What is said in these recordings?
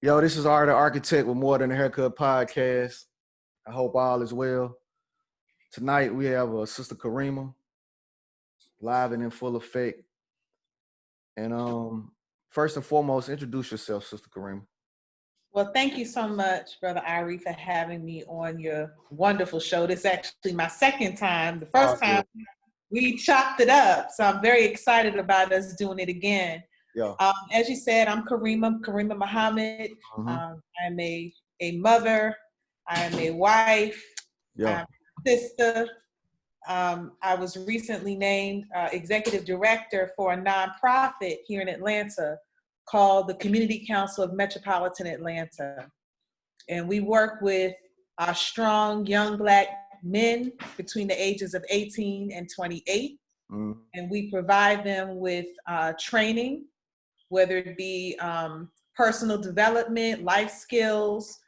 Yo, this is Art the Architect with More Than a Haircut podcast. I hope all is well. Tonight we have Sister Karriemah live and in full effect. And first and foremost, introduce yourself, Sister Karriemah. Well, thank you so much, Brother Irie, for having me on your wonderful show. This is actually my second time. The first time we chopped it up, so I'm very excited about us doing it again. Yeah. As you said, I'm Karriemah Muhammad. Mm-hmm. I'm a mother. I am a wife. Yeah. I'm a sister. I was recently named executive director for a nonprofit here in Atlanta called the Community Council of Metropolitan Atlanta. And we work with our strong young Black men between the ages of 18 and 28. Mm-hmm. And we provide them with training, whether it be personal development, life skills,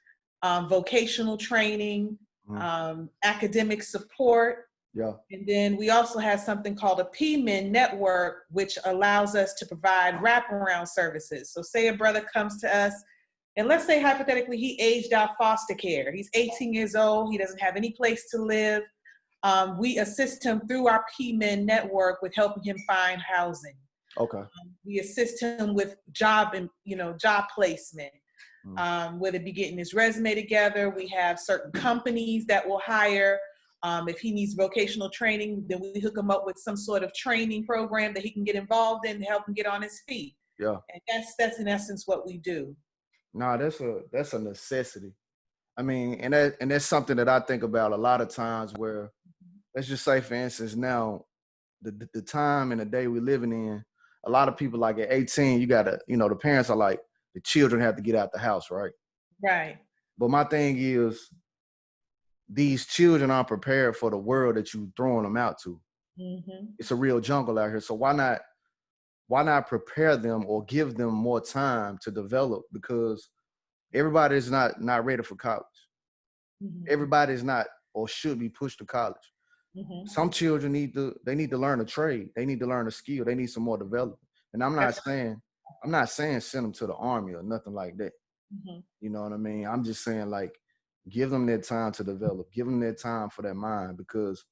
vocational training, academic support. Yeah. And then we also have something called a PMEN network, which allows us to provide wraparound services. So say a brother comes to us, and let's say hypothetically he aged out foster care. He's 18 years old. He doesn't have any place to live. We assist him through our PMEN network with helping him find housing. Okay. We assist him with job placement. Whether it be getting his resume together. We have certain companies that will hire. If he needs vocational training, then we hook him up with some sort of training program that he can get involved in to help him get on his feet. Yeah. And that's in essence what we do. No, that's a necessity. I mean, and that's something that I think about a lot of times where, let's just say, for instance, now, the time and the day we're living in, a lot of people, like at 18, you gotta, the parents are like, the children have to get out the house, right? Right. But my thing is, these children aren't prepared for the world that you're throwing them out to. Mm-hmm. It's a real jungle out here. So why not prepare them or give them more time to develop? Because everybody is not ready for college. Mm-hmm. Everybody is not or should be pushed to college. Mm-hmm. Some children need to learn a trade. They need to learn a skill. They need some more development. And I'm not saying send them to the army or nothing like that. Mm-hmm. You know what I mean? I'm just saying, like, give them their time to develop. Give them their time for their mind, because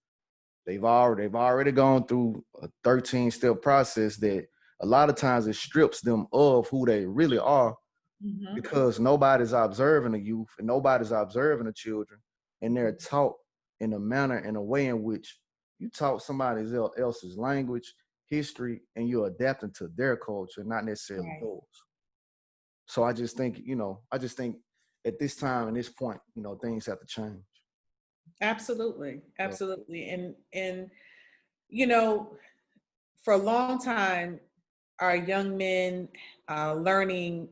they've already gone through a 13-step process that a lot of times it strips them of who they really are, mm-hmm. because nobody's observing the youth and nobody's observing the children, and they're taught in a way in which you taught somebody else's language, history, and you're adapting to their culture, not necessarily yours. So I just think, at this time and this point, things have to change. Absolutely. And for a long time, our young men learning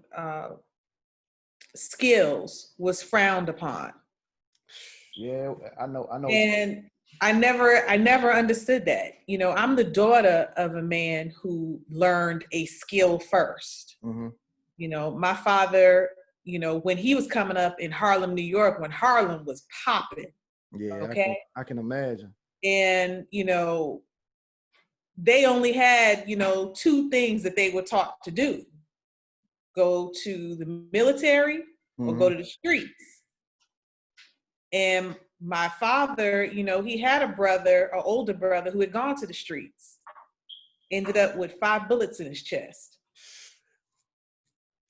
skills was frowned upon. Yeah, I know. And I never understood that. I'm the daughter of a man who learned a skill first. Mm-hmm. My father, when he was coming up in Harlem, New York, when Harlem was popping. Yeah, okay. I can imagine. And, they only had, two things that they were taught to do: go to the military, mm-hmm. or go to the streets. And my father, he had an older brother who had gone to the streets, ended up with 5 bullets in his chest,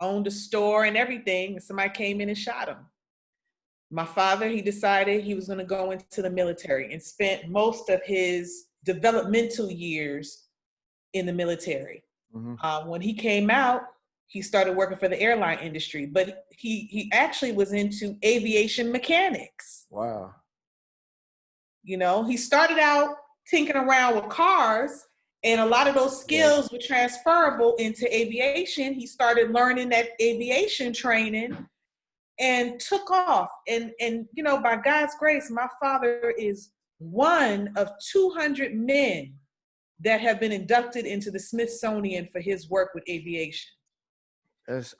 owned a store and everything, and somebody came in and shot him. My father, he decided he was going to go into the military and spent most of his developmental years in the military. Mm-hmm. When he came out, he started working for the airline industry, but he actually was into aviation mechanics. Wow. He started out tinkering around with cars, and a lot of those skills were transferable into aviation. He started learning that aviation training and took off. And by God's grace, my father is one of 200 men that have been inducted into the Smithsonian for his work with aviation. That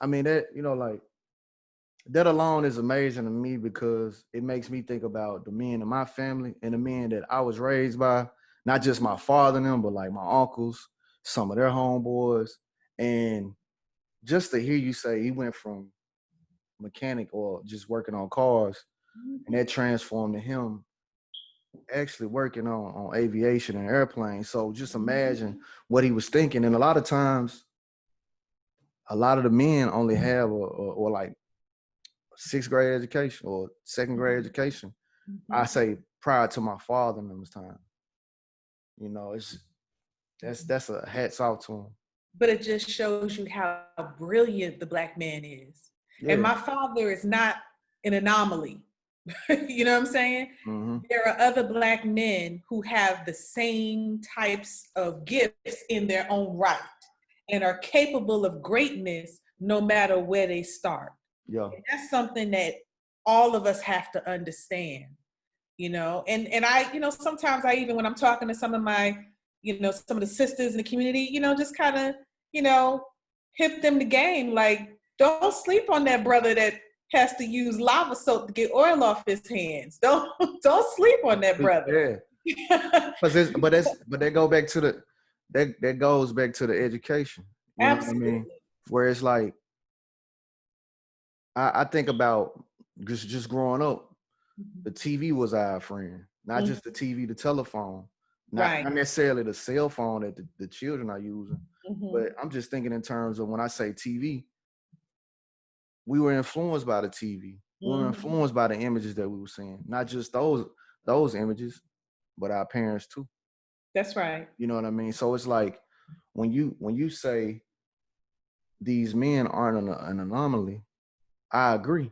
alone is amazing to me, because it makes me think about the men in my family and the men that I was raised by, not just my father and them, but like my uncles, some of their homeboys. And just to hear you say he went from mechanic or just working on cars, and that transformed to him actually working on aviation and airplanes. So just imagine what he was thinking. And a lot of times, a lot of the men only have or like sixth grade education or second grade education. I say prior to my father and them's time. You know, that's a hats off to him. But it just shows you how brilliant the Black man is. Yeah. And my father is not an anomaly. You know what I'm saying? Mm-hmm. There are other Black men who have the same types of gifts in their own right and are capable of greatness no matter where they start. Yeah. And that's something that all of us have to understand, you know. And I, you know, sometimes I even, when I'm talking to some of my, you know, some of the sisters in the community, you know, just kind of, you know, hip them the game. Like, don't sleep on that brother that has to use lava soap to get oil off his hands. Don't sleep on that brother. Yeah. but that go back to the that goes back to the education. You Absolutely. know what I mean? Where it's like I think about just growing up, the TV was our friend, not just the TV, the telephone, not necessarily the cell phone that the children are using. But I'm just thinking in terms of when I say TV, we were influenced by the TV. We were influenced by the images that we were seeing, not just those images, but our parents too. That's right. You know what I mean? So it's like when you say these men aren't an anomaly, I agree.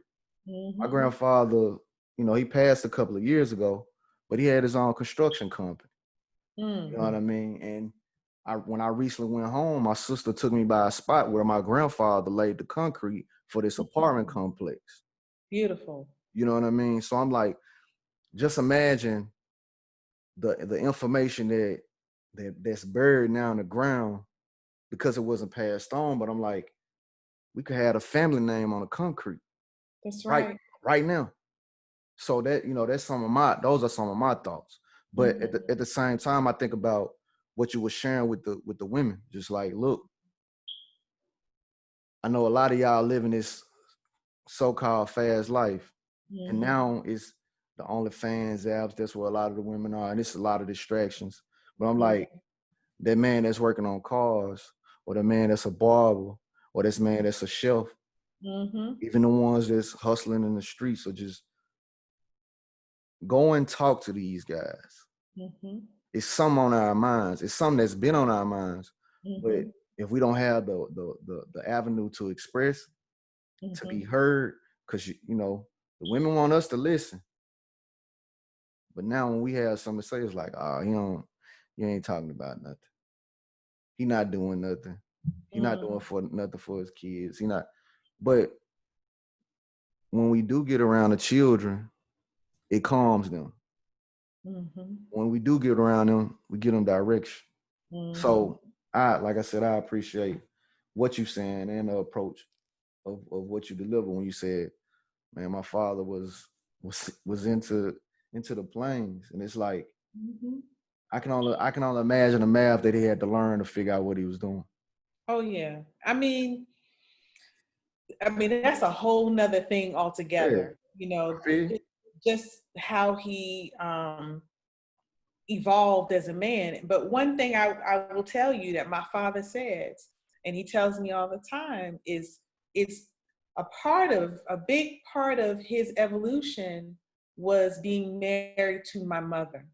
My grandfather, you know, he passed a couple of years ago, but he had his own construction company. You know what I mean? And when I recently went home, my sister took me by a spot where my grandfather laid the concrete for this apartment complex. Beautiful. You know what I mean? So I'm like, just imagine the information that's buried now in the ground because it wasn't passed on. But I'm like, we could have a family name on the concrete. That's right. Right now. So that, you know, those are some of my thoughts. But at the same time, I think about what you were sharing with the women. Just like, look, I know a lot of y'all living this so-called fast life. And now it's the OnlyFans apps. That's where a lot of the women are. And it's a lot of distractions. But I'm like, that man that's working on cars, or the man that's a barber, or this man that's a chef, even the ones that's hustling in the streets, or just go and talk to these guys. It's something on our minds. It's something that's been on our minds. But if we don't have the avenue to express, to be heard, because you know, the women want us to listen. But now when we have something to say, it's like, oh, you ain't talking about nothing. He not doing nothing. He not doing nothing for his kids. He not. But when we do get around the children, it calms them. When we do get around them, we get them direction. So like I said, I appreciate what you're saying and the approach of what you deliver when you said, man, my father was into the planes. And it's like, I can only imagine the math that he had to learn to figure out what he was doing. Oh yeah. I mean, that's a whole nother thing altogether. Yeah. You know, just how he evolved as a man. But one thing I will tell you that my father says, and he tells me all the time, is it's a big part of his evolution was being married to my mother.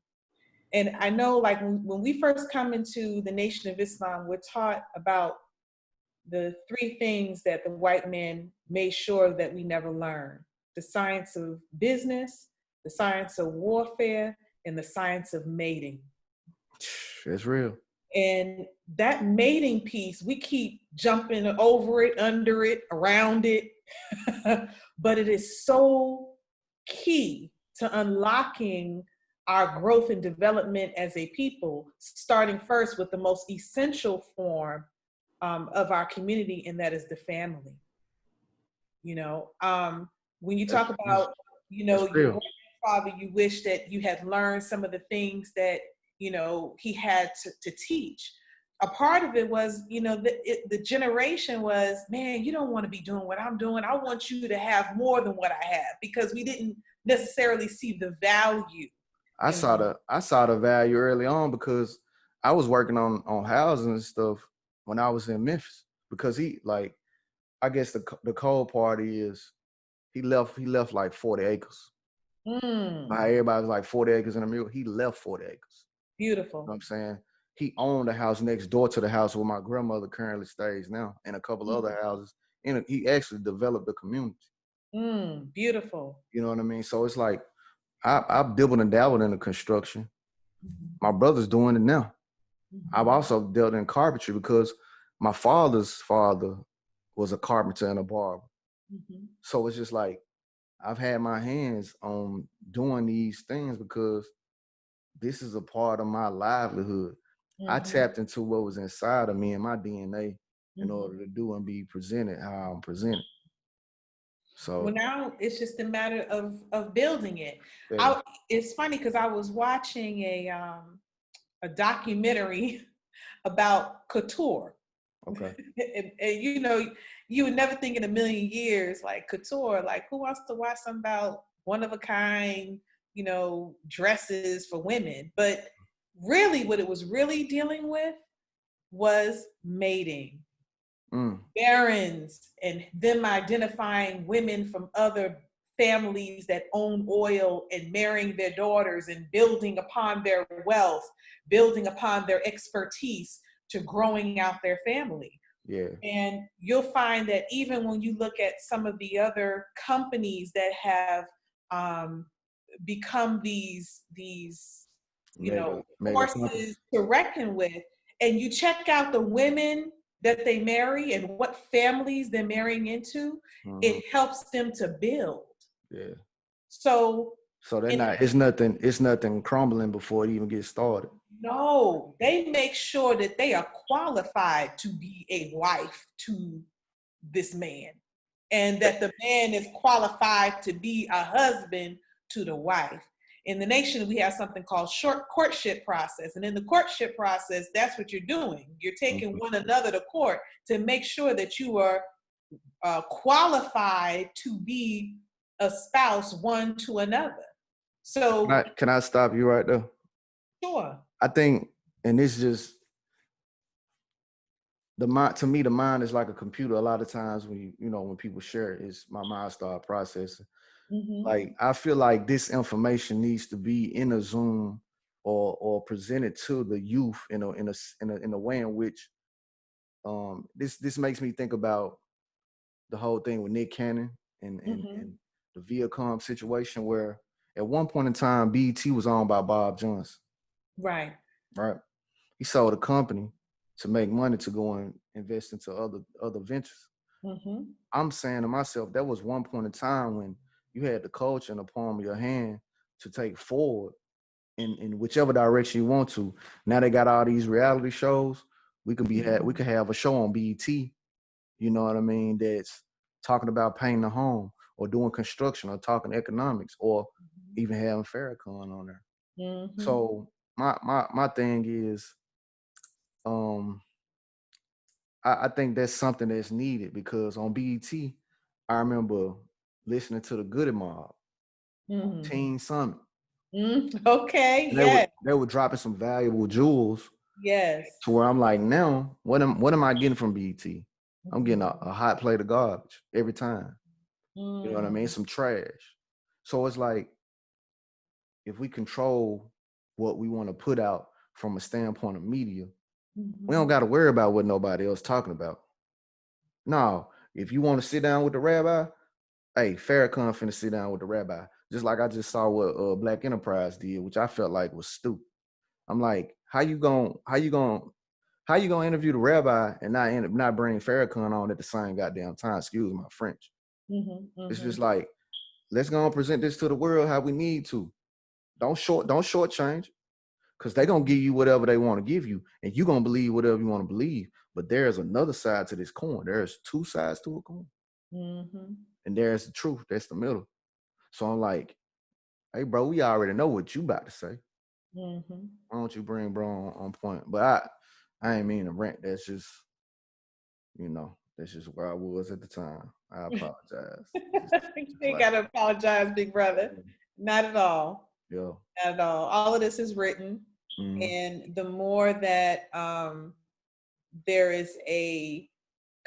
And I know, like, when we first come into the Nation of Islam, we're taught about the three things that the white man made sure that we never learned: the science of business, the science of warfare, and the science of mating. It's real. And that mating piece, we keep jumping over it, under it, around it. But it is so key to unlocking our growth and development as a people, starting first with the most essential form of our community, and that is the family. You know, when you talk about, you know, your grandfather, you wish that you had learned some of the things that, you know, he had to teach. a part of it was, the generation was, man, you don't want to be doing what I'm doing. I want you to have more than what I have, because we didn't necessarily see the value. I saw the value early on because I was working on housing and stuff when I was in Memphis, because I guess the cold part is he left like 40 acres. Everybody's like 40 acres in a mule. He left 40 acres. Beautiful. You know what I'm saying? He owned a house next door to the house where my grandmother currently stays now, and a couple other houses. He actually developed the community. Beautiful. You know what I mean? So it's like I've dabbled and dabbled in the construction. My brother's doing it now. I've also dealt in carpentry because my father's father was a carpenter and a barber. So it's just like I've had my hands on doing these things because this is a part of my livelihood. I tapped into what was inside of me and my DNA in order to do and be presented how I'm presented. So well, now it's just a matter of building it. yeah. It's funny because I was watching a documentary about couture. Okay. and you would never think in a million years, like couture, like who wants to watch something about one of a kind, dresses for women? But really what it was really dealing with was mating. Barons, and them identifying women from other families that own oil and marrying their daughters and building upon their wealth, building upon their expertise to growing out their family. Yeah. And you'll find that even when you look at some of the other companies that have become these forces to reckon with, and you check out the women that they marry and what families they're marrying into, it helps them to build. Yeah. So it's nothing crumbling before it even gets started. No, they make sure that they are qualified to be a wife to this man, and that the man is qualified to be a husband to the wife. In the nation, we have something called short courtship process. And in the courtship process, that's what you're doing. You're taking one another to court to make sure that you are qualified to be a spouse one to another. So can I stop you right there? Sure. I think, and it's just the mind. To me, the mind is like a computer. A lot of times when when people share it, my mind start processing. Like I feel like this information needs to be in a Zoom or presented to the youth in a way in which this makes me think about the whole thing with Nick Cannon and the Viacom situation, where at one point in time BET was owned by Bob Johnson. Right. He sold a company to make money to go and invest into other ventures. I'm saying to myself, that was one point in time when you had the culture in the palm of your hand to take forward in whichever direction you want to. Now they got all these reality shows. We could have a show on BET, you know what I mean, that's talking about painting a home or doing construction or talking economics or even having Farrakhan on there. So my thing is, I think that's something that's needed, because on BET, I remember listening to the Goody Mob, Teen Summit. Okay, And they were dropping some valuable jewels. Yes. To where I'm like, now, what am I getting from BET? I'm getting a hot plate of garbage every time. You know what I mean? Some trash. So it's like, if we control what we want to put out from a standpoint of media, we don't got to worry about what nobody else talking about. No, if you want to sit down with the rabbi, hey, Farrakhan finna sit down with the rabbi. Just like I just saw what Black Enterprise did, which I felt like was stupid. I'm like, how you gonna interview the rabbi and not bring Farrakhan on at the same goddamn time? Excuse my French. It's just like, let's go and present this to the world how we need to. Don't shortchange, because they're gonna give you whatever they want to give you, and you're gonna believe whatever you want to believe. But there's another side to this coin. There's two sides to a coin. And there's the truth. That's the middle. So I'm like, hey, bro, we already know what you about to say. Why don't you bring bro on point? But I ain't mean to rant. That's just, that's just where I was at the time. I apologize. You ain't got to apologize, big brother. Not at all. Yeah. Not at all. All of this is written. Mm-hmm. And the more that there is a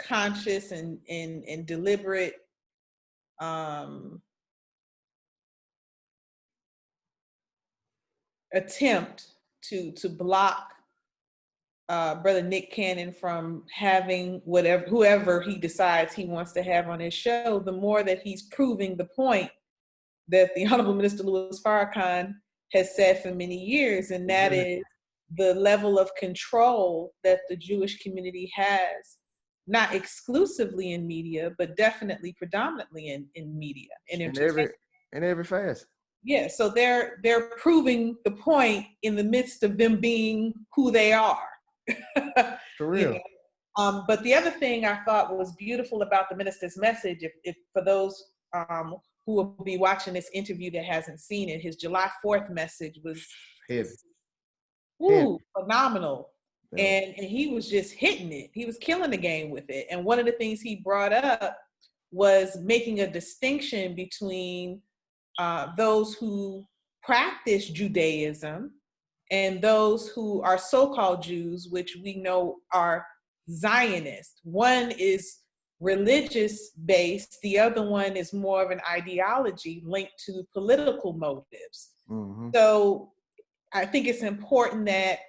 conscious and deliberate attempt to block Brother Nick Cannon from having whoever he decides he wants to have on his show, the more that he's proving the point that the Honorable Minister Louis Farrakhan has said for many years, and that is the level of control that the Jewish community has, not exclusively in media, but definitely predominantly in media. In every facet. Yeah, so they're proving the point in the midst of them being who they are. For real. But the other thing I thought was beautiful about the minister's message, if for those who will be watching this interview that hasn't seen it, his July 4th message was phenomenal. Yeah. And he was just hitting it. He was killing the game with it. And one of the things he brought up was making a distinction between those who practice Judaism and those who are so-called Jews, which we know are Zionist. One is religious based, the other one is more of an ideology linked to political motives. Mm-hmm. So I think it's important that,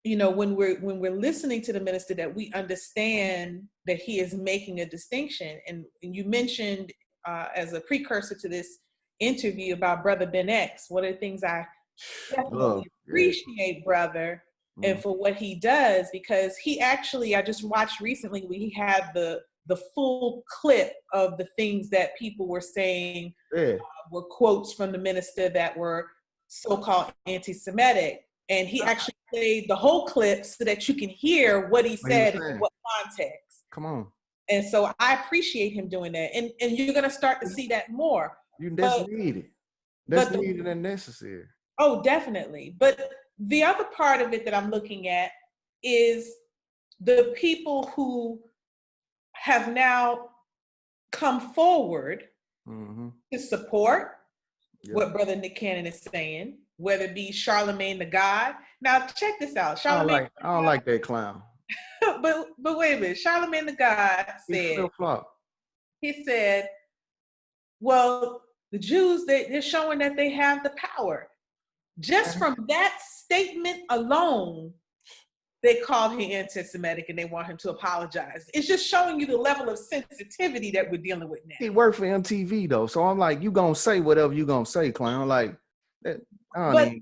when we're listening to the minister, that we understand that he is making a distinction. And you mentioned as a precursor to this interview about Brother Ben X, one of the things I definitely appreciate, brother, and for what he does, because I just watched recently when he had the full clip of the things that people were saying were quotes from the minister that were so-called anti-Semitic, and he actually played the whole clip so that you can hear what he said in what context. Come on. And so I appreciate him doing that, and you're going to start to see that more. That's needed. That's needed and necessary. Oh, definitely. But the other part of it that I'm looking at is the people who have now come forward to support what Brother Nick Cannon is saying, whether it be Charlemagne the God. Now, check this out. I don't like that clown. but wait a minute. Charlemagne the God said, he said, well, the Jews, they're showing that they have the power. Just from that statement alone, they called him anti-Semitic and they want him to apologize. It's just showing you the level of sensitivity that we're dealing with now. He worked for MTV though, so I'm like, you gonna say whatever you gonna say, clown. Like, but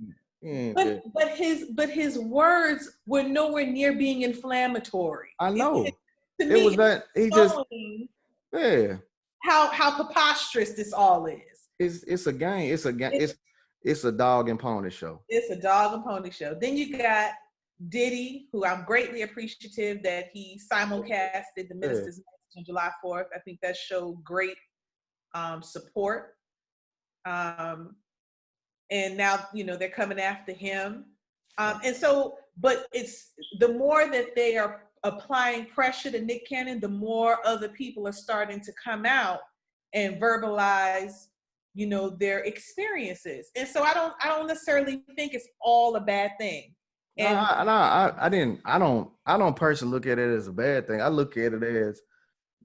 his words were nowhere near being inflammatory. I know. It was that he just how preposterous this all is. It's a game. It's a dog and pony show. It's a dog and pony show. Then you got Diddy, who I'm greatly appreciative that he simulcasted the minister's message on July 4th. I think that showed great support. And now, they're coming after him. And so, but it's the more that they are applying pressure to Nick Cannon, the more other people are starting to come out and verbalize their experiences. And so I don't necessarily think it's all a bad thing. And I don't personally look at it as a bad thing. I look at it as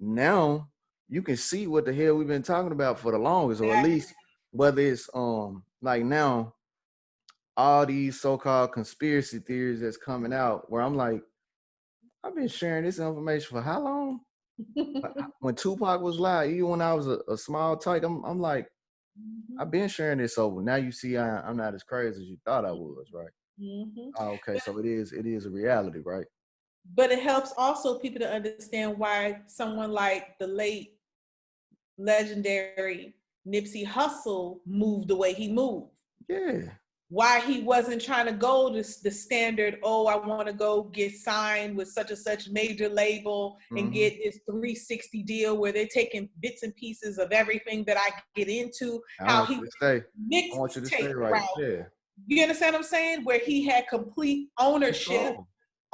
now you can see what the hell we've been talking about for the longest, or at least whether it's like now all these so-called conspiracy theories that's coming out, where I'm like, I've been sharing this information for how long? When Tupac was alive, even when I was a small tyke, I'm like, I've been sharing this over. Now you see I'm not as crazy as you thought I was, right? Mm-hmm. Oh, okay, so it is a reality, right? But it helps also people to understand why someone like the late legendary Nipsey Hussle moved the way he moved. Yeah. Why he wasn't trying to go to the standard, I want to go get signed with such and such major label and get this 360 deal where they're taking bits and pieces of everything that I get into. I want you to stay right. Yeah. You understand what I'm saying? Where he had complete ownership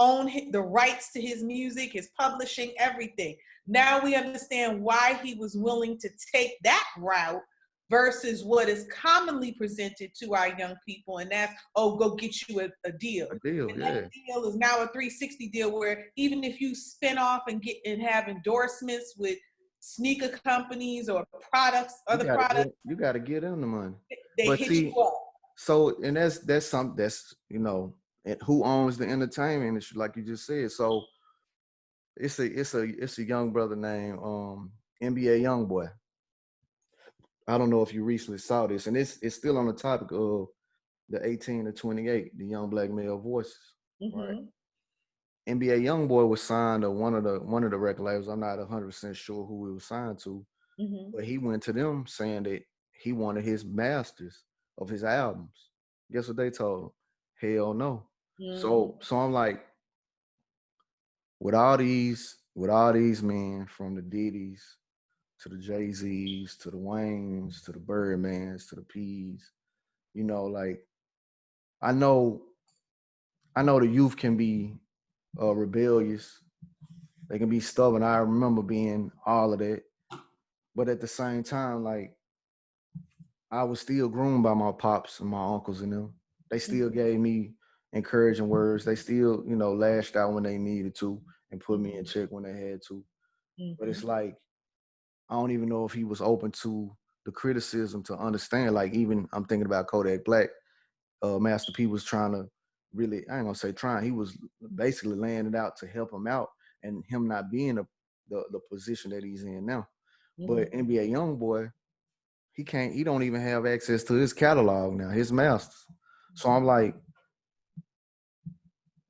own the rights to his music, his publishing, everything. Now we understand why he was willing to take that route versus what is commonly presented to our young people, and that's, oh, go get you a deal. A deal, and yeah. that deal is now a 360 deal, where even if you spin off and get and have endorsements with sneaker companies or products, other products, you got to get them the money. they But hit see, you up. so, and that's something that's, you know, who owns the entertainment industry, like you just said. So it's a young brother named NBA Youngboy. I don't know if you recently saw this, and it's still on the topic of the 18 to 28, the young black male voices, right? NBA Youngboy was signed to one of the record labels. I'm not 100% sure who he was signed to, but he went to them saying that he wanted his masters of his albums. Guess what they told him? Hell no. So I'm like, with all these men, from the Diddy's to the Jay-Z's to the Waynes to the Birdmans to the P's, you know, like, I know the youth can be rebellious. They can be stubborn. I remember being all of that. But at the same time, like, I was still groomed by my pops and my uncles and them. They still gave me encouraging words. They still, you know, lashed out when they needed to and put me in check when they had to. But it's like, I don't even know if he was open to the criticism to understand. Like, even I'm thinking about Kodak Black. Master P was trying to really, I ain't gonna say trying, he was basically laying it out to help him out, and him not being the position that he's in now. But NBA Youngboy, he don't even have access to his catalog now, his masters. So I'm like,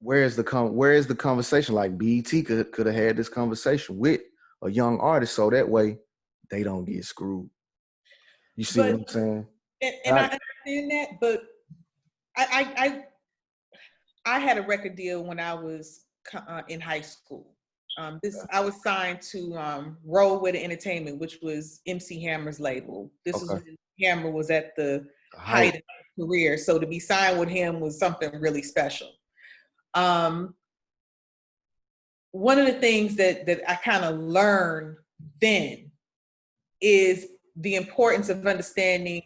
where is the conversation? Like, BET could have had this conversation with a young artist, so that way they don't get screwed. You see what I'm saying? And I understand that, but I had a record deal when I was in high school. I was signed to Roll With Entertainment, which was MC Hammer's label. This was when Hammer was at the height of his career. So to be signed with him was something really special. One of the things that I kind of learned then is the importance of understanding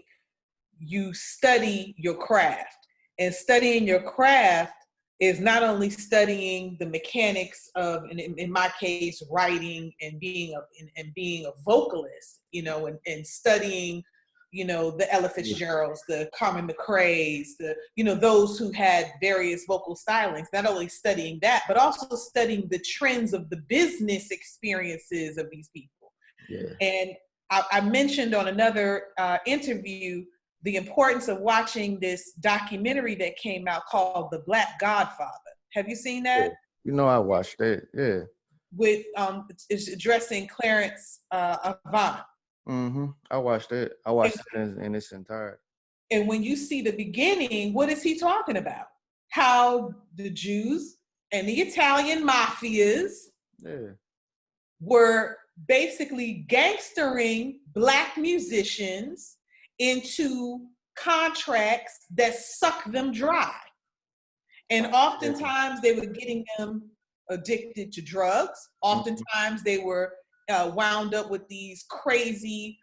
you study your craft. And studying your craft is not only studying the mechanics of, in my case, writing and being a vocalist, you know, and studying, you know, the Ella Fitzgeralds, the Carmen McRae's, the, you know, those who had various vocal stylings, not only studying that, but also studying the trends of the business experiences of these people. Yeah. And I mentioned on another interview the importance of watching this documentary that came out called The Black Godfather. Have you seen that? Yeah. You know, I watched that. Yeah. With it's addressing Clarence Avant. I watched it. I watched it in its entirety. And when you see the beginning, what is he talking about? How the Jews and the Italian mafias were basically gangstering Black musicians into contracts that suck them dry. And oftentimes they were getting them addicted to drugs. Oftentimes they were wound up with these crazy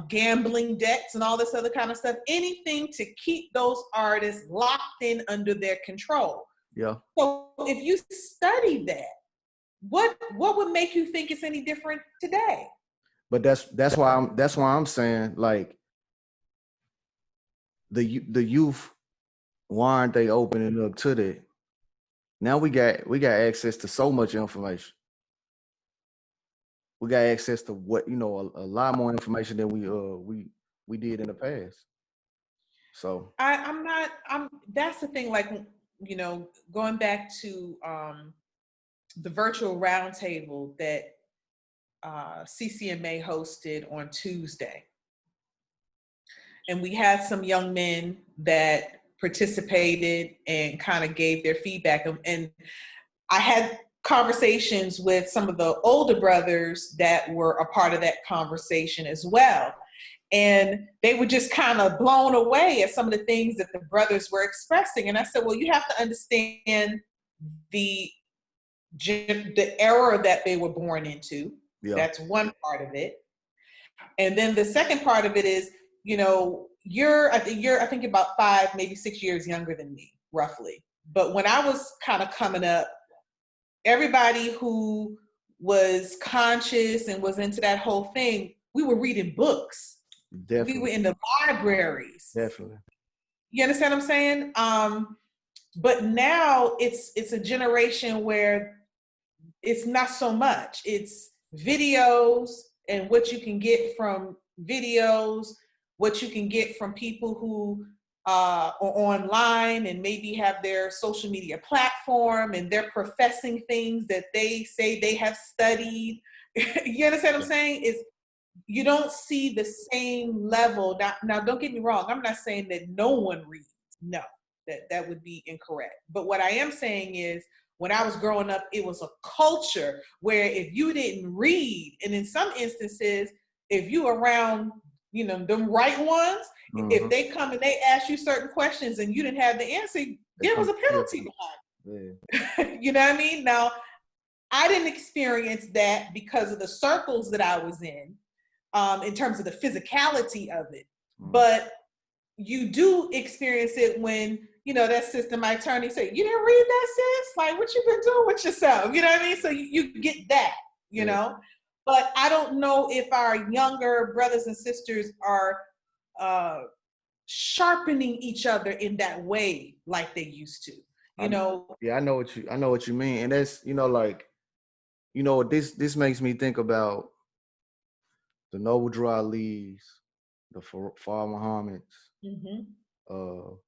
gambling debts and all this other kind of stuff. Anything to keep those artists locked in under their control. Yeah. So if you study that, what would make you think it's any different today? But that's why I'm saying, like, the youth, why aren't they opening up to that? Now we got access to so much information. We got access to what, you know, a lot more information than we did in the past. So that's the thing, like, you know, going back to the virtual roundtable that CCMA hosted on Tuesday. And we had some young men that participated and kind of gave their feedback. And I had conversations with some of the older brothers that were a part of that conversation as well. And they were just kind of blown away at some of the things that the brothers were expressing. And I said, well, you have to understand the era that they were born into. Yeah. That's one part of it. And then the second part of it is, you know, I think about 5, maybe 6 years younger than me, roughly. But when I was kind of coming up, everybody who was conscious and was into that whole thing, we were reading books. Definitely. We were in the libraries. Definitely. You understand what I'm saying? But now it's a generation where it's not so much. It's videos and what you can get from videos, what you can get from people who are online and maybe have their social media platform and they're professing things that they say they have studied. You understand what I'm saying? You don't see the same level. Now, don't get me wrong. I'm not saying that no one reads. No, that would be incorrect. But what I am saying is, when I was growing up, it was a culture where if you didn't read, and in some instances, if you around, you know, them right ones, if they come and they ask you certain questions and you didn't have the answer, there was a penalty behind it. You know what I mean? Now, I didn't experience that because of the circles that I was in terms of the physicality of it. But you do experience it when, you know, that sister might turn and say, you didn't read that, sis? Like, what you been doing with yourself? You know what I mean? So you get that, you know? But I don't know if our younger brothers and sisters are sharpening each other in that way like they used to, you know? Yeah, I know what you mean. And that's, you know, like, you know, this makes me think about the Noble Drew Ali's, the Far Muhammad's,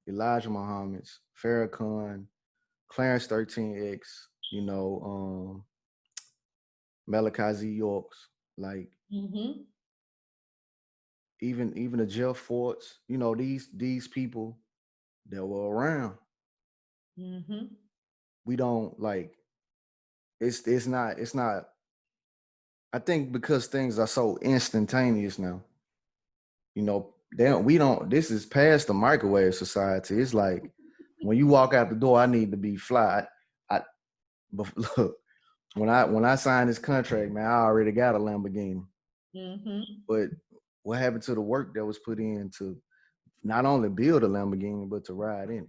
Elijah Muhammad's, Farrakhan, Clarence 13X, you know, Malachi Z. York's, like even the Jeff Forts, you know, these people that were around. We don't like it's not I think because things are so instantaneous now, you know, this is past the microwave society. It's like when you walk out the door, I need to be fly. But look, when I signed this contract, man, I already got a Lamborghini. But what happened to the work that was put in to not only build a Lamborghini, but to ride in it?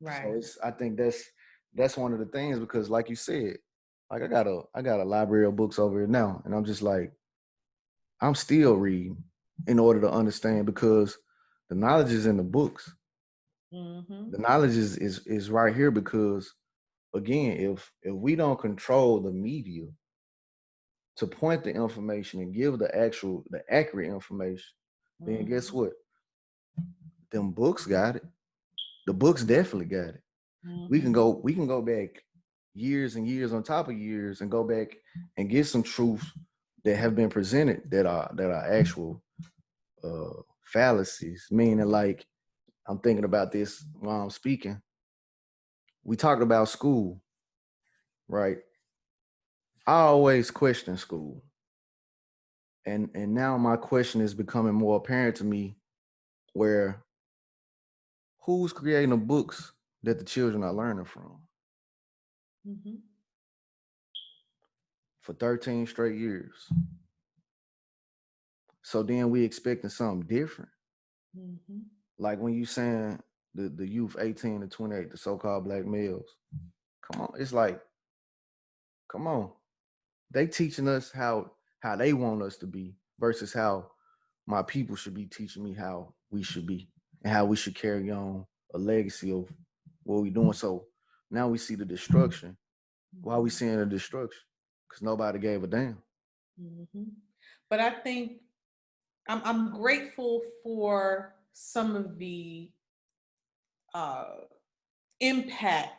Right. So I think that's one of the things, because like you said, like I got a library of books over here now, and I'm just like, I'm still reading in order to understand, because the knowledge is in the books. The knowledge is right here, because again, if we don't control the media to point the information and give the accurate information, then guess what? Them books got it. The books definitely got it. We can go back years and years on top of years and go back and get some truths that have been presented that are actual fallacies. Meaning, like, I'm thinking about this while I'm speaking. We talked about school, right? I always question school. And now my question is becoming more apparent to me, where who's creating the books that the children are learning from? For 13 straight years. So then we expecting something different. Like when you saying the youth 18 to 28, the so-called black males, come on, it's like, come on. They teaching us how they want us to be versus how my people should be teaching me how we should be and how we should carry on a legacy of what we're doing. So now we see the destruction. Why are we seeing the destruction? Because nobody gave a damn. But I think I'm grateful for some of the impact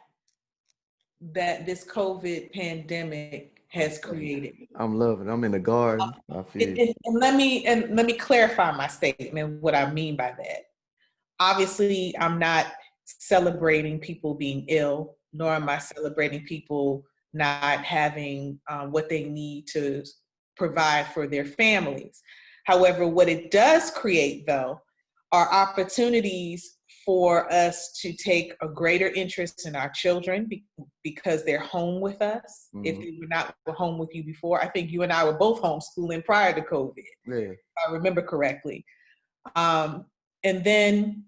that this COVID pandemic has created. I'm loving it. I'm in the garden. I feel and let me clarify my statement, what I mean by that. Obviously, I'm not celebrating people being ill, nor am I celebrating people not having what they need to provide for their families. However, what it does create, though, are opportunities for us to take a greater interest in our children because they're home with us. Mm-hmm. If they were not home with you before, I think you and I were both homeschooling prior to COVID, if I remember correctly. And then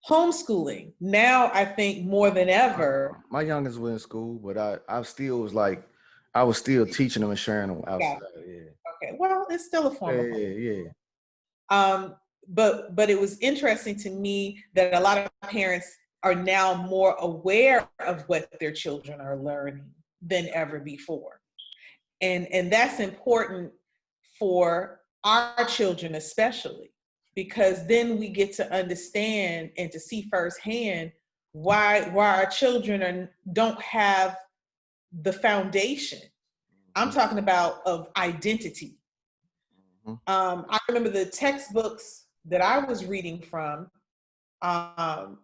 homeschooling. Now, I think more than ever. My youngest was in school, but I still was like, I was still teaching them and sharing them outside. Yeah. Okay. Well, it's still a form of homeschooling. But it was interesting to me that a lot of parents are now more aware of what their children are learning than ever before. And that's important for our children especially, because then we get to understand and to see firsthand why our children don't have the foundation. I'm talking about of identity. I remember the textbooks that I was reading from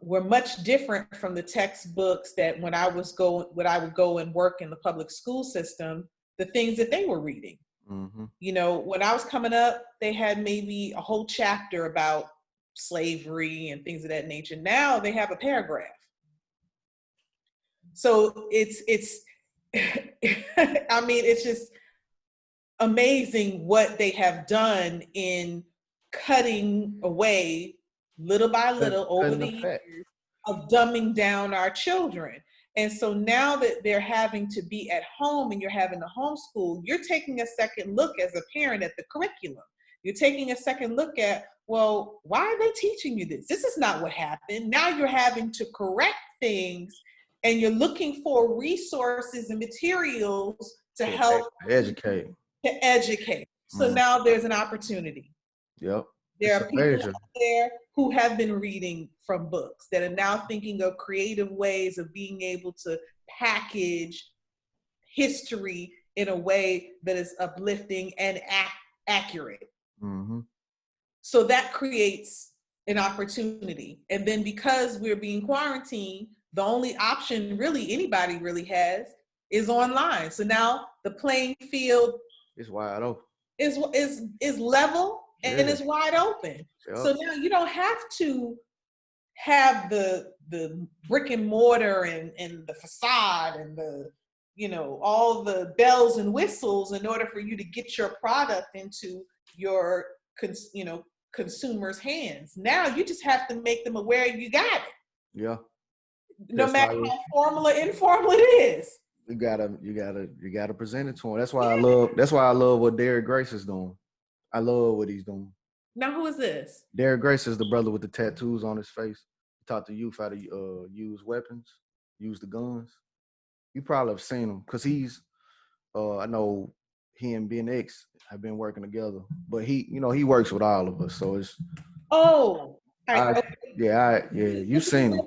were much different from the textbooks that when I would go and work in the public school system, the things that they were reading. Mm-hmm. You know, when I was coming up, they had maybe a whole chapter about slavery and things of that nature. Now they have a paragraph. So it's I mean, it's just amazing what they have done in cutting away little by little over the years of dumbing down our children. And so now that they're having to be at home and you're having to homeschool, you're taking a second look as a parent at the curriculum. You're taking a second look at, well, why are they teaching you this? This is not what happened. Now you're having to correct things and you're looking for resources and materials to help educate. So now there's an opportunity. Yep. There are people out there who have been reading from books that are now thinking of creative ways of being able to package history in a way that is uplifting and accurate. Mm-hmm. So that creates an opportunity. And then because we're being quarantined, the only option really anybody really has is online. So now the playing field is wide open. Is level and it's wide open. Yep. So now you don't have to have the brick and mortar and the facade and the, you know, all the bells and whistles in order for you to get your product into your consumers' hands. Now you just have to make them aware you got it. Yeah. No matter how formal or informal it is. You gotta present it to them. That's why I love what Derek Grace is doing. I love what he's doing. Now, who is this? Derek Grace is the brother with the tattoos on his face. He taught the youth how to use weapons, use the guns. You probably have seen him because he's, I know he and Ben X have been working together, but he works with all of us. So it's. Oh. You've seen him.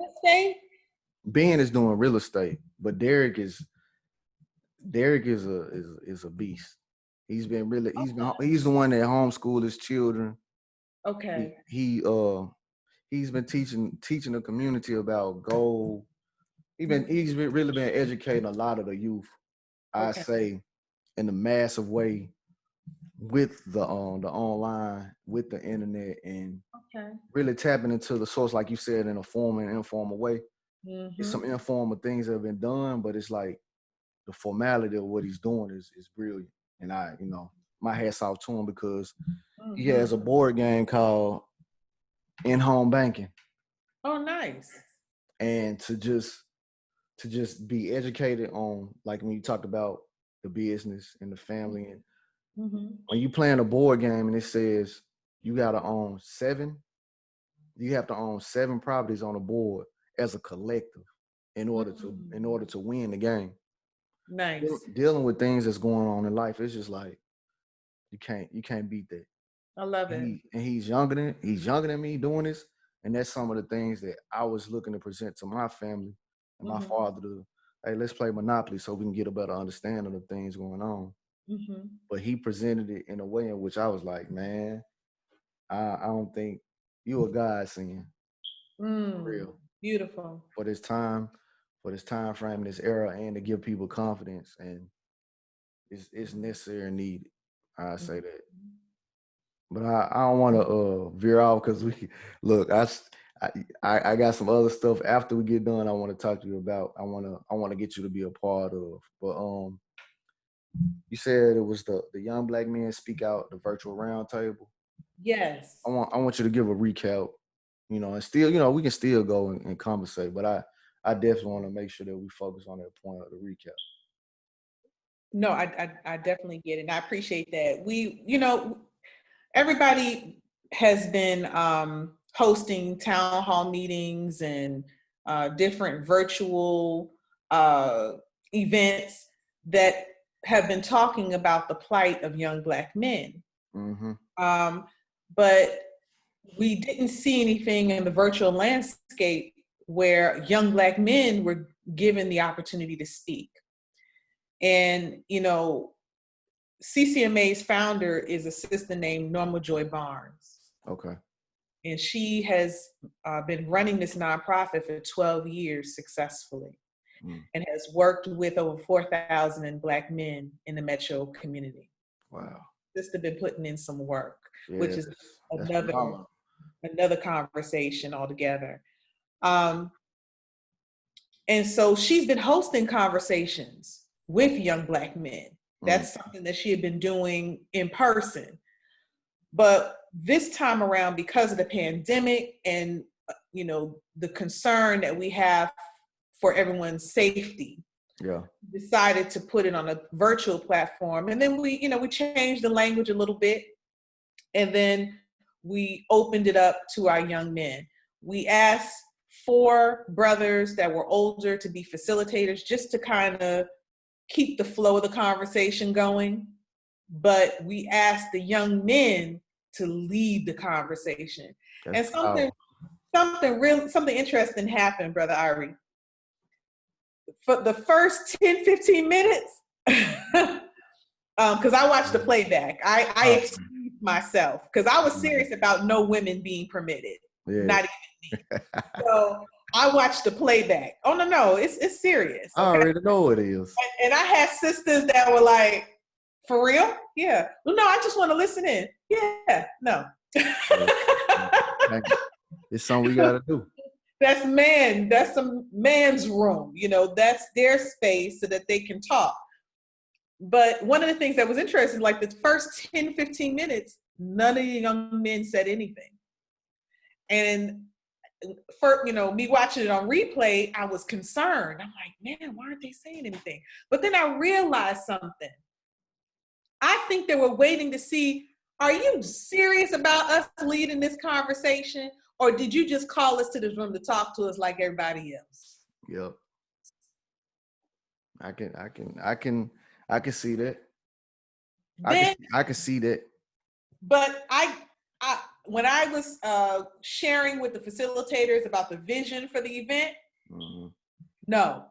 Ben is doing real estate, but Derek is a beast. He's the one that homeschooled his children. Okay. He's been teaching the community about gold. He's really been educating a lot of the youth. I say in a massive way with the online, with the internet, and really tapping into the source, like you said, in a formal and informal way. Mm-hmm. It's some informal things that have been done, but it's like the formality of what he's doing is brilliant. And my hat's off to him because he has a board game called In-Home Banking. Oh, nice. And to just be educated on, like when you talked about the business and the family, and when you playing a board game and it says you have to own 7 properties on a board as a collective in order to win the game. Nice. Dealing with things that's going on in life, it's just like you can't beat that. I love it. And he's younger than me doing this, and that's some of the things that I was looking to present to my family and my father to, hey, let's play Monopoly so we can get a better understanding of things going on. Mm-hmm. But he presented it in a way in which I was like, man, I don't think you a godsend. Real. Beautiful. For this time frame, this era, and to give people confidence, and it's necessary and needed. I say that. But I don't want to veer off because we look. I got some other stuff after we get done. I want to talk to you about. I want to get you to be a part of. But you said it was the Young Black Men Speak Out, the virtual roundtable. Yes. I want you to give a recap. And still, we can still go and conversate. But I definitely want to make sure that we focus on that point of the recap. No, I definitely get it. And I appreciate that. Everybody has been hosting town hall meetings and different virtual events that have been talking about the plight of young Black men. Mm-hmm. But we didn't see anything in the virtual landscape where young Black men were given the opportunity to speak. And, CCMA's founder is a sister named Norma Joy Barnes. Okay. And she has been running this nonprofit for 12 years successfully and has worked with over 4,000 Black men in the metro community. Wow. Sister been putting in some work, which is another conversation altogether. And so she's been hosting conversations with young Black men. That's something that she had been doing in person. But this time around, because of the pandemic and, the concern that we have for everyone's safety, decided to put it on a virtual platform. And then we changed the language a little bit. And then we opened it up to our young men. We asked 4 brothers that were older to be facilitators just to kind of keep the flow of the conversation going. But we asked the young men to lead the conversation. That's and something interesting happened, Brother Ari. For the first 10, 15 minutes, because I watched the playback, I excused myself because I was serious about no women being permitted, not even me. So I watched the playback. Oh no, it's serious. Okay? I already know it is. And I had sisters that were like, "For real? Yeah. Well, no, I just want to listen in. Yeah, no." It's something we gotta do. That's some man's room. That's their space so that they can talk. But one of the things that was interesting, like the first 10, 15 minutes, none of the young men said anything. And for me watching it on replay, I was concerned. I'm like, man, why aren't they saying anything? But then I realized something. I think they were waiting to see, are you serious about us leading this conversation? Or did you just call us to this room to talk to us like everybody else? Yep. I can see that. I can see that. But I when I was sharing with the facilitators about the vision for the event, no,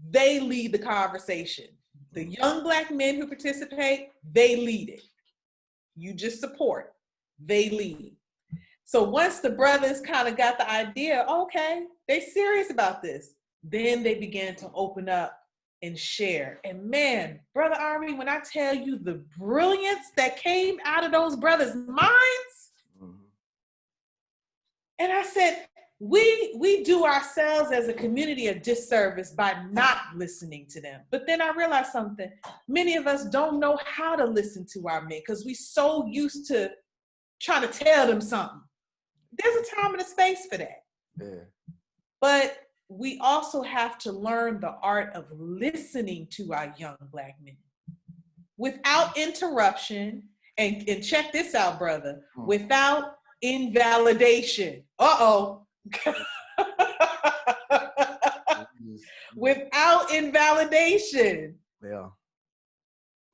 they lead the conversation. The young Black men who participate, they lead it. You just support. They lead. So once the brothers kind of got the idea, okay, they serious about this, then they began to open up and share. And man, Brother Ari, when I tell you the brilliance that came out of those brothers' minds, and I said, we do ourselves as a community a disservice by not listening to them. But then I realized something. Many of us don't know how to listen to our men because we're so used to trying to tell them something. There's a time and a space for that. Yeah. But we also have to learn the art of listening to our young Black men without interruption. And check this out, brother, without invalidation. Without invalidation. Yeah.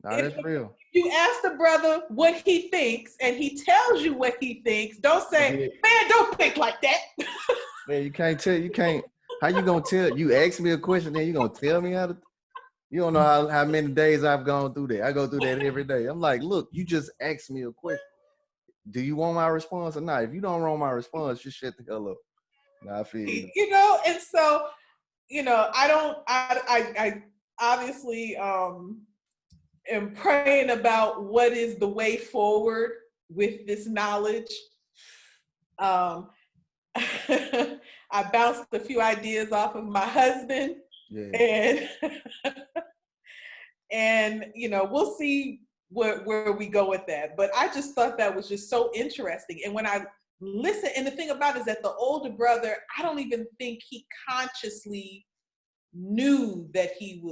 Now that's real. You ask the brother what he thinks and he tells you what he thinks. Don't say, man, don't think like that. Man, you can't. How you gonna tell? You ask me a question, then you gonna tell me how to. You don't know how many days I've gone through that. I go through that every day. I'm like, look, you just asked me a question. Do you want my response or not? If you don't want my response, just shut the hell up. Nah, I feel you. And so, I obviously am praying about what is the way forward with this knowledge. I bounced a few ideas off of my husband, and and we'll see where we go with that. But I just thought that was just so interesting. And when I listen, and the thing about it is that the older brother, I don't even think he consciously knew that he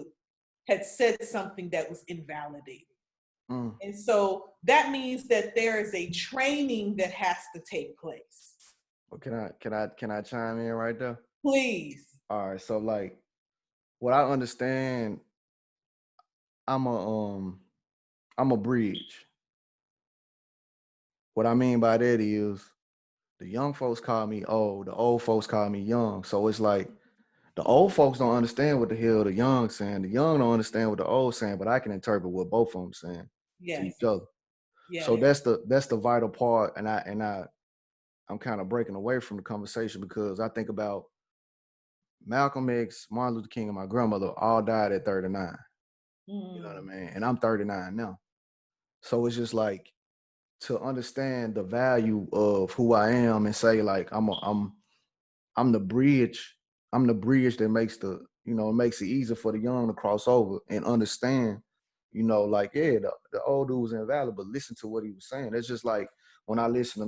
had said something that was invalidating. And so that means that there is a training that has to take place. Well, can I chime in right there? Please. All right. So like, what I understand, I'm a bridge. What I mean by that is the young folks call me old, the old folks call me young. So it's like the old folks don't understand what the hell the young saying. The young don't understand what the old saying, but I can interpret what both of them saying to each other. Yes. So that's the vital part. And I'm kind of breaking away from the conversation because I think about Malcolm X, Martin Luther King, and my grandmother all died at 39. You know what I mean? And I'm 39 now. So it's just like to understand the value of who I am and say like I'm the bridge. I'm the bridge that makes it makes it easier for the young to cross over and understand, like, yeah, the old dude was invalid, but listen to what he was saying. It's just like when I listen to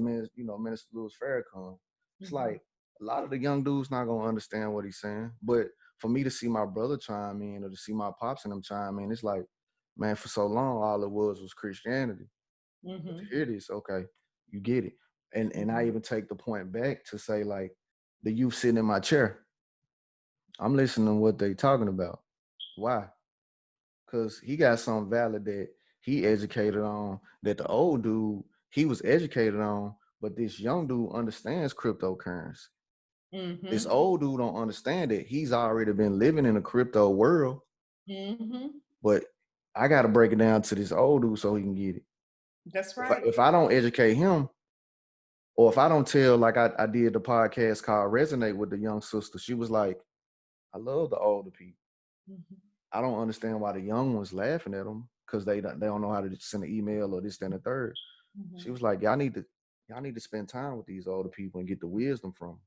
Minister Louis Farrakhan, it's like a lot of the young dudes not gonna understand what he's saying. But for me to see my brother chime in or to see my pops and them chime in, it's like, man, for so long all it was Christianity. But to hear this, okay, you get it. And I even take the point back to say like the youth sitting in my chair, I'm listening to what they talking about. Why? Because he got something valid that he educated on that the old dude, he was educated on, but this young dude understands cryptocurrency. This old dude don't understand it. He's already been living in a crypto world. But I got to break it down to this old dude so he can get it. That's right. If I don't educate him, or if I don't tell, like I did the podcast called Resonate with the young sister, she was like, I love the older people. I don't understand why the young ones laughing at them because they don't know how to send an email or this, that, and the third. She was like, y'all need to spend time with these older people and get the wisdom from them.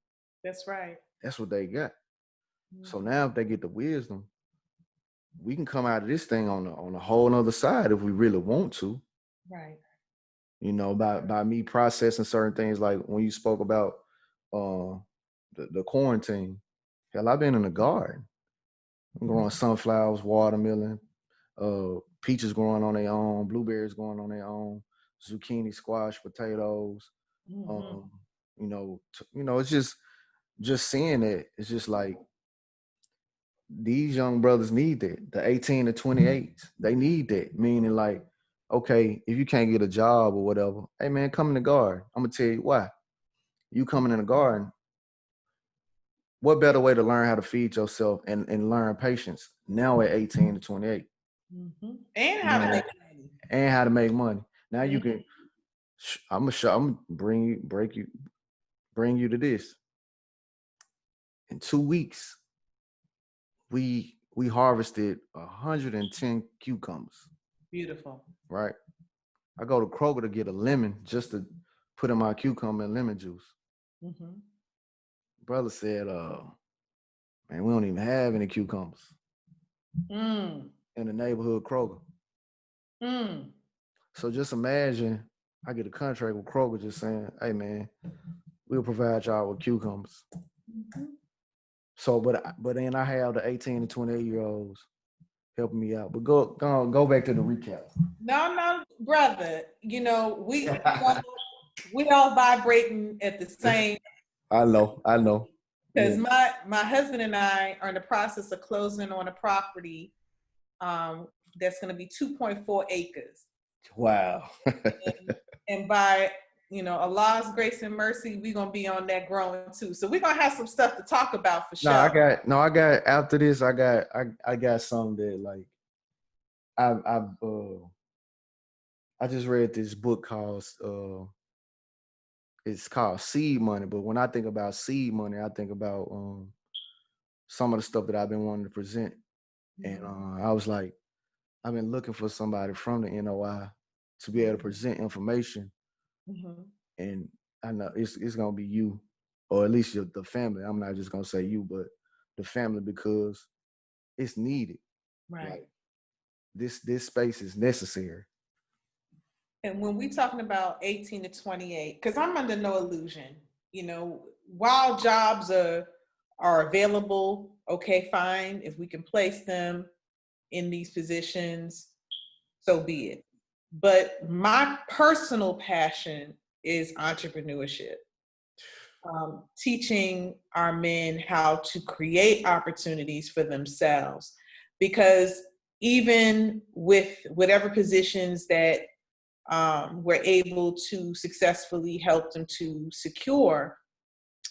That's right. That's what they got. So now if they get the wisdom, we can come out of this thing on a whole nother side if we really want to. Right. By me processing certain things, like when you spoke about the quarantine. Hell, I've been in the garden. I'm growing sunflowers, watermelon, peaches growing on their own, blueberries growing on their own, zucchini, squash, potatoes. It's just seeing it. It's just like these young brothers need that. The 18 to 28s, they need that. Meaning like, okay, if you can't get a job or whatever, hey man, come in the garden. I'm gonna tell you why. You coming in the garden, what better way to learn how to feed yourself and learn patience now at 18 to 28? And how to make money. And how to make money. Now you can. I'm gonna bring you to this. In 2 weeks, we harvested 110 cucumbers. Beautiful. Right. I go to Kroger to get a lemon just to put in my cucumber and lemon juice. Brother said, man, we don't even have any cucumbers in the neighborhood Kroger. So just imagine I get a contract with Kroger just saying, hey man, we'll provide y'all with cucumbers. So, but then I have the 18 to 28-year-olds helping me out. But go back to the recap. No, brother. We all vibrating at the same. I know. Because my husband and I are in the process of closing on a property that's going to be 2.4 acres. Wow. and by Allah's grace and mercy, we're gonna be on that growing too. So we're gonna have some stuff to talk about for sure. I got after this, I got something that like I just read this book called it's called Seed Money. But when I think about seed money, I think about some of the stuff that I've been wanting to present. And I was like, I've been looking for somebody from the NOI to be able to present information And I know it's gonna be you, or at least the family. I'm not just gonna say you, but the family, because it's needed. Right. Like this space is necessary. And when we talking about 18 to 28, because I'm under no illusion, while jobs are available, okay, fine. If we can place them in these positions, so be it. But my personal passion is entrepreneurship. Teaching our men how to create opportunities for themselves, because even with whatever positions that we're able to successfully help them to secure,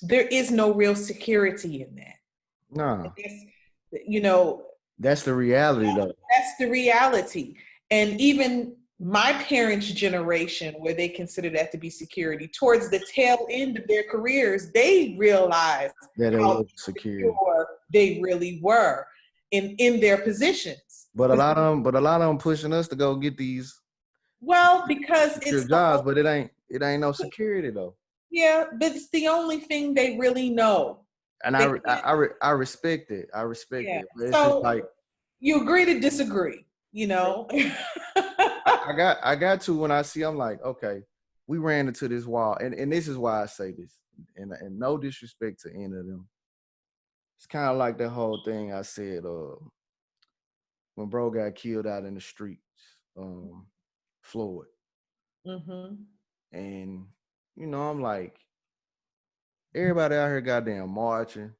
there is no real security in that. No. That's the reality, though. That's the reality. And even my parents' generation, where they consider that to be security, towards the tail end of their careers, they realized that how secure they really were in their positions. But a lot of them pushing us to go get these. Well, because it's jobs, but it ain't no security though. Yeah, but it's the only thing they really know. And I respect it. I respect it. But it's so just like, you agree to disagree, I got to, when I see, I'm like, okay, we ran into this wall, and this is why I say this, and no disrespect to any of them. It's kind of like that whole thing I said when bro got killed out in the streets, Floyd. And I'm like, everybody out here goddamn marching,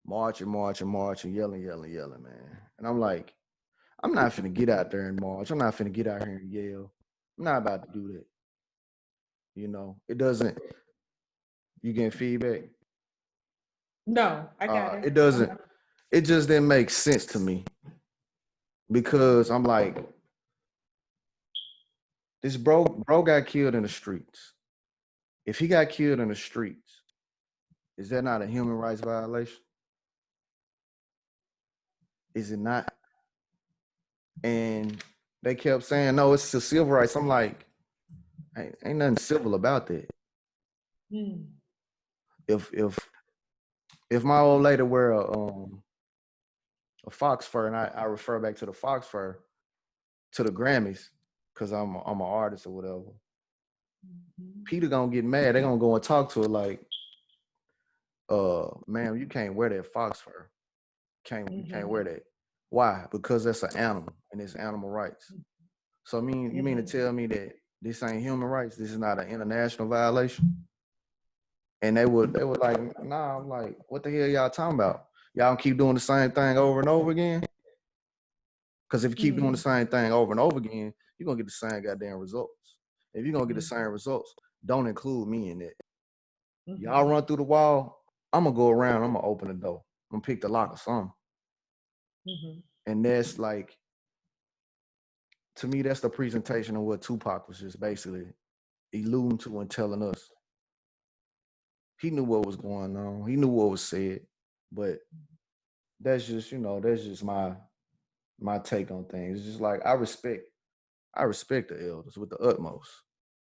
yelling, man. And I'm like, I'm not finna get out there and march. I'm not finna get out here and yell. I'm not about to do that. It doesn't. You getting feedback? No, I got it. It doesn't. It just didn't make sense to me, because I'm like, this bro got killed in the streets. If he got killed in the streets, is that not a human rights violation? Is it not? And they kept saying, no, it's a civil rights. I'm like, ain't nothing civil about that. If my old lady wear a fox fur, and I refer back to the fox fur, to the Grammys, because I'm an artist or whatever, Peter gonna get mad. They gonna go and talk to her like, ma'am, you can't wear that fox fur. You can't wear that. Why? Because that's an animal, and it's animal rights. So you mean to tell me that this ain't human rights? This is not an international violation? And they would like, nah. I'm like, what the hell y'all talking about? Y'all keep doing the same thing over and over again? Because if you keep doing the same thing over and over again, you're gonna get the same goddamn results. If you're gonna get the same results, don't include me in it. Y'all run through the wall, I'm gonna go around, I'm gonna open the door. I'm gonna pick the lock or something. And that's like, to me, that's the presentation of what Tupac was just basically alluding to and telling us. He knew what was going on. He knew what was said. But that's just, that's just my take on things. It's just like, I respect the elders with the utmost.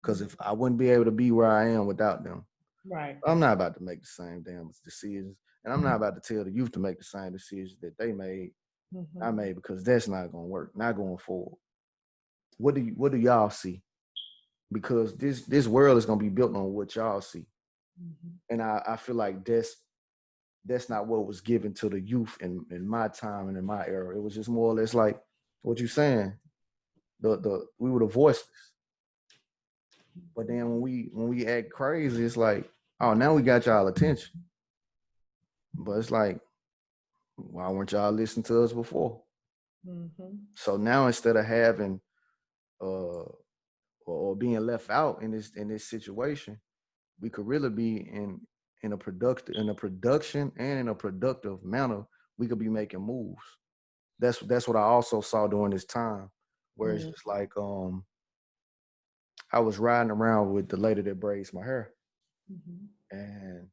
Because if I wouldn't be able to be where I am without them. Right. I'm not about to make the same damn decisions. And I'm not about to tell the youth to make the same decisions that they made, I made, because that's not gonna work, not going forward. What do y'all see? Because this world is gonna be built on what y'all see. And I feel like that's not what was given to the youth in my time and in my era. It was just more or less like what you're saying. We were the voiceless. But then when we act crazy, it's like, oh, now we got y'all attention. But it's like, why weren't y'all listening to us before? So now, instead of having or being left out in this situation, we could really be in a production and in a productive manner. We could be making moves. That's what I also saw during this time, where it's just like, I was riding around with the lady that braids my hair, and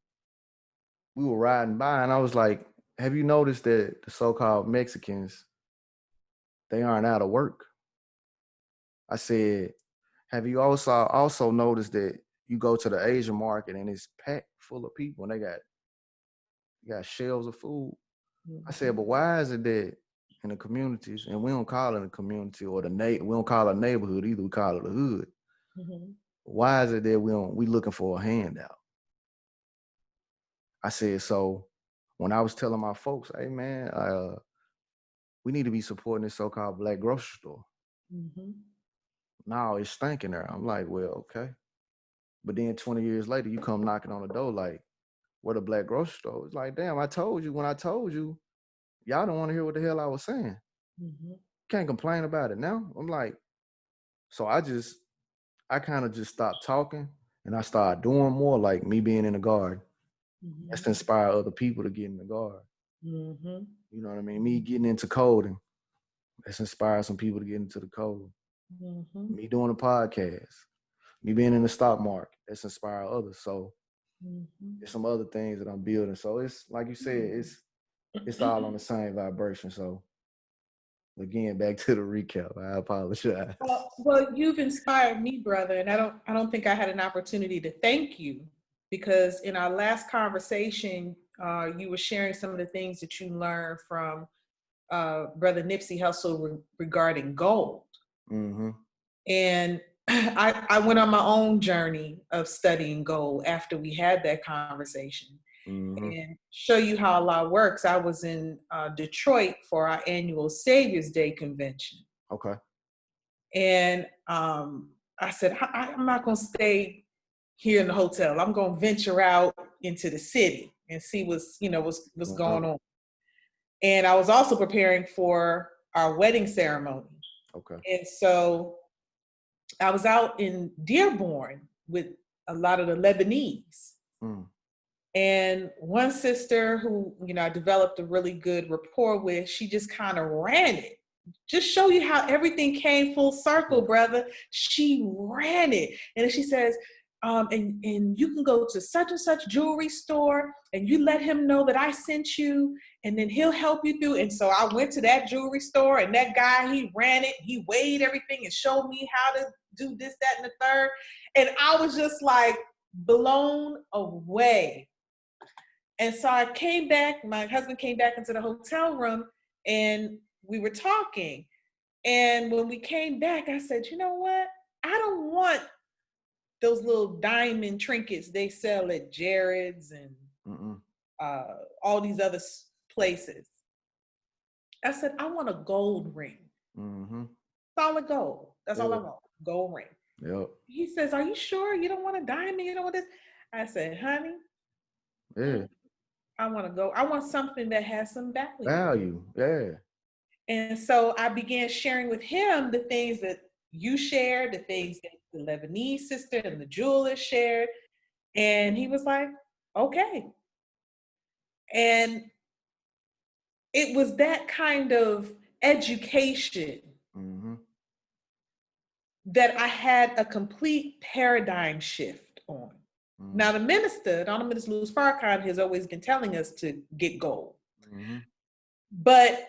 we were riding by, and I was like, have you noticed that the so-called Mexicans, they aren't out of work? I said, have you also noticed that you go to the Asian market and it's packed full of people and they got shelves of food. I said, but why is it that in the communities, and we don't call it a community or we don't call it a neighborhood either, we call it a hood. Why is it that we looking for a handout? I said, so when I was telling my folks, hey man, we need to be supporting this so-called Black grocery store. No, it's stinking there. I'm like, well, okay. But then 20 years later, you come knocking on the door like, where the Black grocery store? It's like, damn, I told you when I told you, y'all don't want to hear what the hell I was saying. Can't complain about it now. I'm like, so I kind of just stopped talking and I started doing more, like me being in the garden. That's to inspire other people to get in the garden. You know what I mean? Me getting into coding, that's inspired some people to get into the code. Me doing a podcast, me being in the stock market, that's inspired others. So there's some other things that I'm building. So it's like you said, it's all on the same vibration. So again, back to the recap. I apologize. Well, you've inspired me, brother, and I don't think I had an opportunity to thank you, because in our last conversation, you were sharing some of the things that you learned from Brother Nipsey Hussle regarding gold. And I went on my own journey of studying gold after we had that conversation. And show you how Allah works. I was in Detroit for our annual Savior's Day convention. Okay. And I said, I'm not going to stay here in the hotel. I'm going to venture out into the city and see what's going on. And I was also preparing for our wedding ceremony. Okay. And so I was out in Dearborn with a lot of the Lebanese. And one sister who, I developed a really good rapport with, she just kind of ran it. Just show you how everything came full circle, brother. She ran it. And she says, and you can go to such and such jewelry store and you let him know that I sent you and then he'll help you through. And so I went to that jewelry store and that guy, he ran it, he weighed everything and showed me how to do this, that, and the third. And I was just like blown away. And so I came back, my husband came back into the hotel room and we were talking. And when we came back, I said, you know what? I don't want those little diamond trinkets they sell at Jared's and all these other places. I said, I want a gold ring. Solid gold. That's all I want. Gold ring. Yep. He says, are you sure you don't want a diamond? You don't want this? I said, honey. Yeah. I want something that has some value. Yeah. And so I began sharing with him the things that you shared, the things that the Lebanese sister and the jeweler shared. And he was like, okay. And it was that kind of education that I had a complete paradigm shift on. Now, the minister, Donald Minister Louis Farrakhan, has always been telling us to get gold. But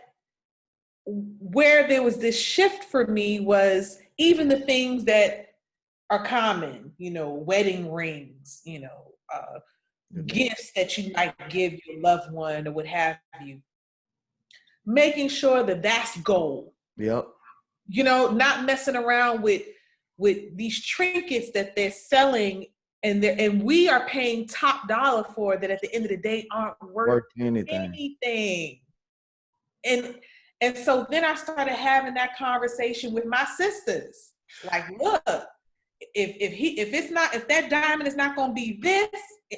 where there was this shift for me was even the things that are common, wedding rings, gifts that you might give your loved one or what have you, making sure that that's gold. Yep. Not messing around with these trinkets that they're selling and we are paying top dollar for that at the end of the day aren't worth anything. And so then I started having that conversation with my sisters. Like, look, if that diamond is not going to be this,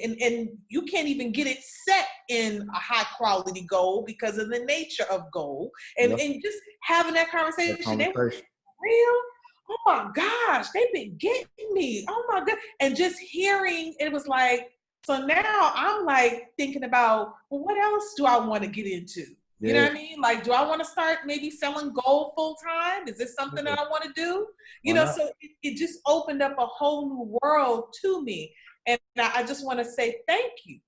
and you can't even get it set in a high quality gold because of the nature of gold, and just having that conversation, they were real. Oh my gosh, they've been getting me. Oh my God. And just hearing, it was like, so now I'm like thinking about, well, what else do I want to get into? You know what I mean? Like, do I want to start maybe selling gold full time? Is this something that I want to do? So it just opened up a whole new world to me. And I just want to say thank you.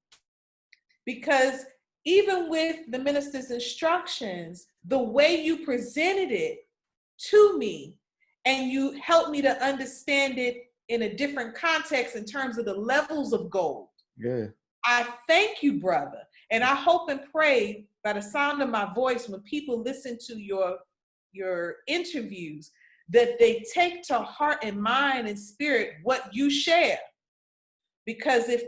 Because even with the minister's instructions, the way you presented it to me, and you helped me to understand it in a different context in terms of the levels of gold. Yeah. I thank you, brother. And I hope and pray by the sound of my voice, when people listen to your interviews, that they take to heart and mind and spirit what you share. Because if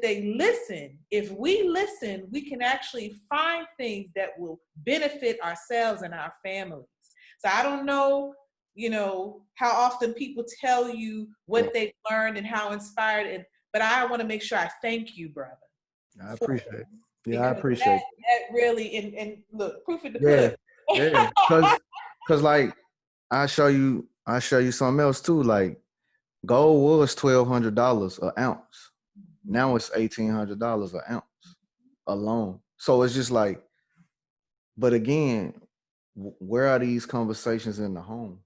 we listen, we can actually find things that will benefit ourselves and our families. So I don't know, how often people tell you what they've learned and how inspired, but I want to make sure I thank you, brother. I appreciate it. Yeah, because I appreciate it. that really, and look, proof of the pudding. pudding. Yeah, cause like I show you something else too. Like gold was $1,200 an ounce. Now it's $1,800 an ounce alone. So it's just like, but again, where are these conversations in the home?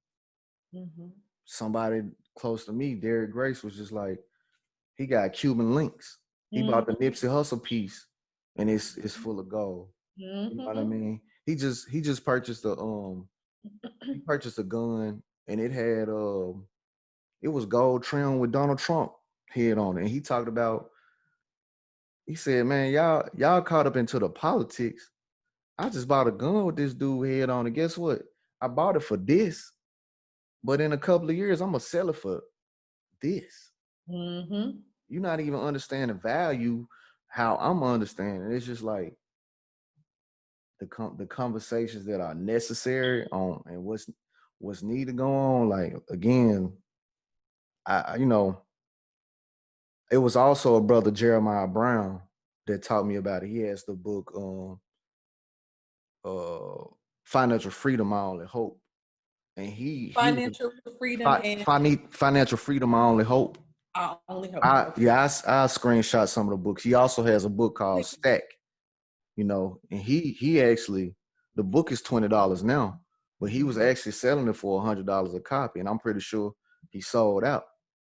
Mm-hmm. Somebody close to me, Derek Grace, was just like, he got Cuban links. He bought the Nipsey Hussle piece, and it's full of gold. Mm-hmm. You know what I mean? He just purchased a gun, and it had it was gold trimmed with Donald Trump head on it. And he talked about, he said, man, y'all caught up into the politics. I just bought a gun with this dude head on it. Guess what? I bought it for this, but in a couple of years, I'm gonna sell it for this. Mm-hmm. You're not even understanding value how I'm understanding. It's just like the conversations that are necessary on and what's needed to go on. Like again, I it was also a brother, Jeremiah Brown, that taught me about it. He has the book Financial Freedom, My Only Hope. And Financial freedom Financial Freedom, My Only Hope. Only hope. I screenshot some of the books. He also has a book called Stack, and he actually, the book is $20 now, but he was actually selling it for $100 a copy, and I'm pretty sure he sold out.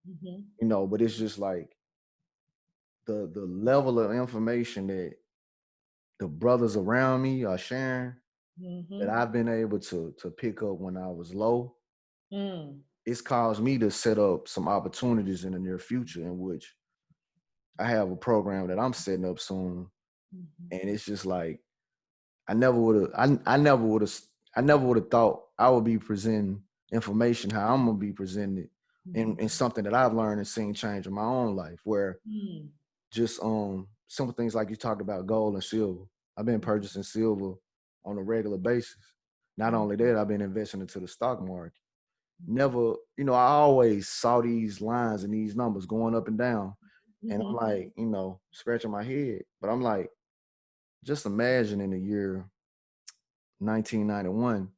Mm-hmm. But it's just like the level of information that the brothers around me are sharing, that I've been able to pick up when I was low. It's caused me to set up some opportunities in the near future, in which I have a program that I'm setting up soon. And it's just like, I never would have thought I would be presenting information how I'm gonna be presenting it in something that I've learned and seen change in my own life, where just simple things like you talked about gold and silver. I've been purchasing silver on a regular basis. Not only that, I've been investing into the stock market. Never, I always saw these lines and these numbers going up and down. And I'm like, scratching my head. But I'm like, just imagine in the year 1991,